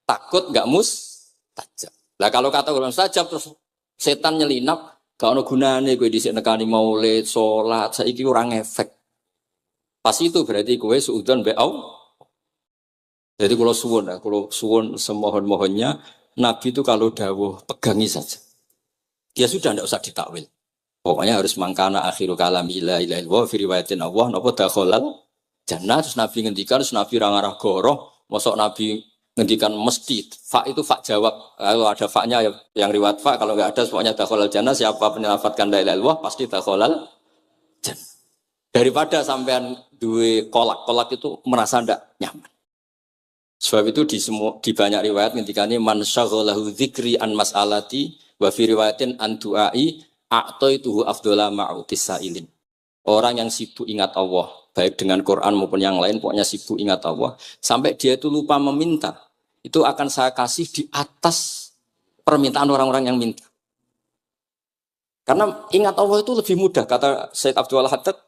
takut enggak mustajab. Lah kalau kata orang mustajab terus setan nyelinap gak ono gunane kowe dhisik nekani maulid, salat, saiki ora ngefek. Pas itu berarti kowe suudzon be Allah. Jadi kalau suwun semohon-mohonnya, Nabi itu kalau dawuh pegangi saja. Dia sudah tidak usah ditakwil. Pokoknya harus mangkana akhiru kalam la ilaha illallah fi riwayatin Allah napa dakhalal jannah. Terus Nabi ngendikan, terus Nabi rangarah goroh, mosok Nabi ngendikan mesti fa itu fa jawab. Kalau ada fa-nya yang riwayat fa, kalau enggak ada pokoknya dakhalal jannah, siapa penyelafatkan la ilaha illallah pasti dakhalal jannah. Daripada sampean duwe kolak itu merasa ndak nyaman. Sebab itu di banyak riwayat ngendikane man syaghalahu dzikri an mas'alati wa fi riwayatin an du'ai a'taituhu afdhala ma'utis sa'ilin. Orang yang sibuk ingat Allah, baik dengan Quran maupun yang lain, pokoknya sibuk ingat Allah, sampai dia itu lupa meminta, itu akan saya kasih di atas permintaan orang-orang yang minta. Karena ingat Allah itu lebih mudah, kata Syekh Abdul Haddad.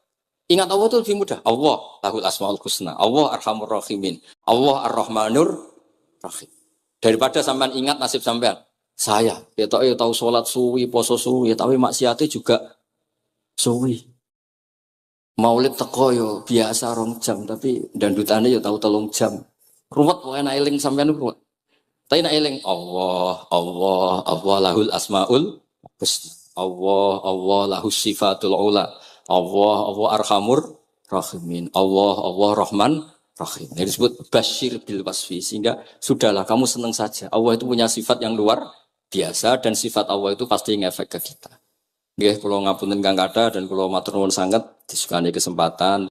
Ingat Allah itu lebih mudah. Allah lahul asmaul husna. Allah arhamur rahimin. Allah ar-rahmanur rahim. Daripada sampean ingat nasib sampean. Saya, ya tahu sholat suwi, poso suwi, tapi maksiatnya juga suwi. Maulid teko yo biasa 2 jam, tapi dandutannya yo tahu 3 jam. Ruwet pokoknya nak eling sampean ruwet. Tapi nak eling Allah lahul asmaul husna. Allah lahus sifatul ula. Allah arhamur rahimin. Allah rahman rahim. Ini disebut basyir bil wasfi. Sehingga sudahlah kamu senang saja. Allah itu punya sifat yang luar biasa dan sifat Allah itu pasti ngefek ke kita. Nggih, kula ngapunten Kang Kada dan kula matur nuwun sanget disukani kesempatan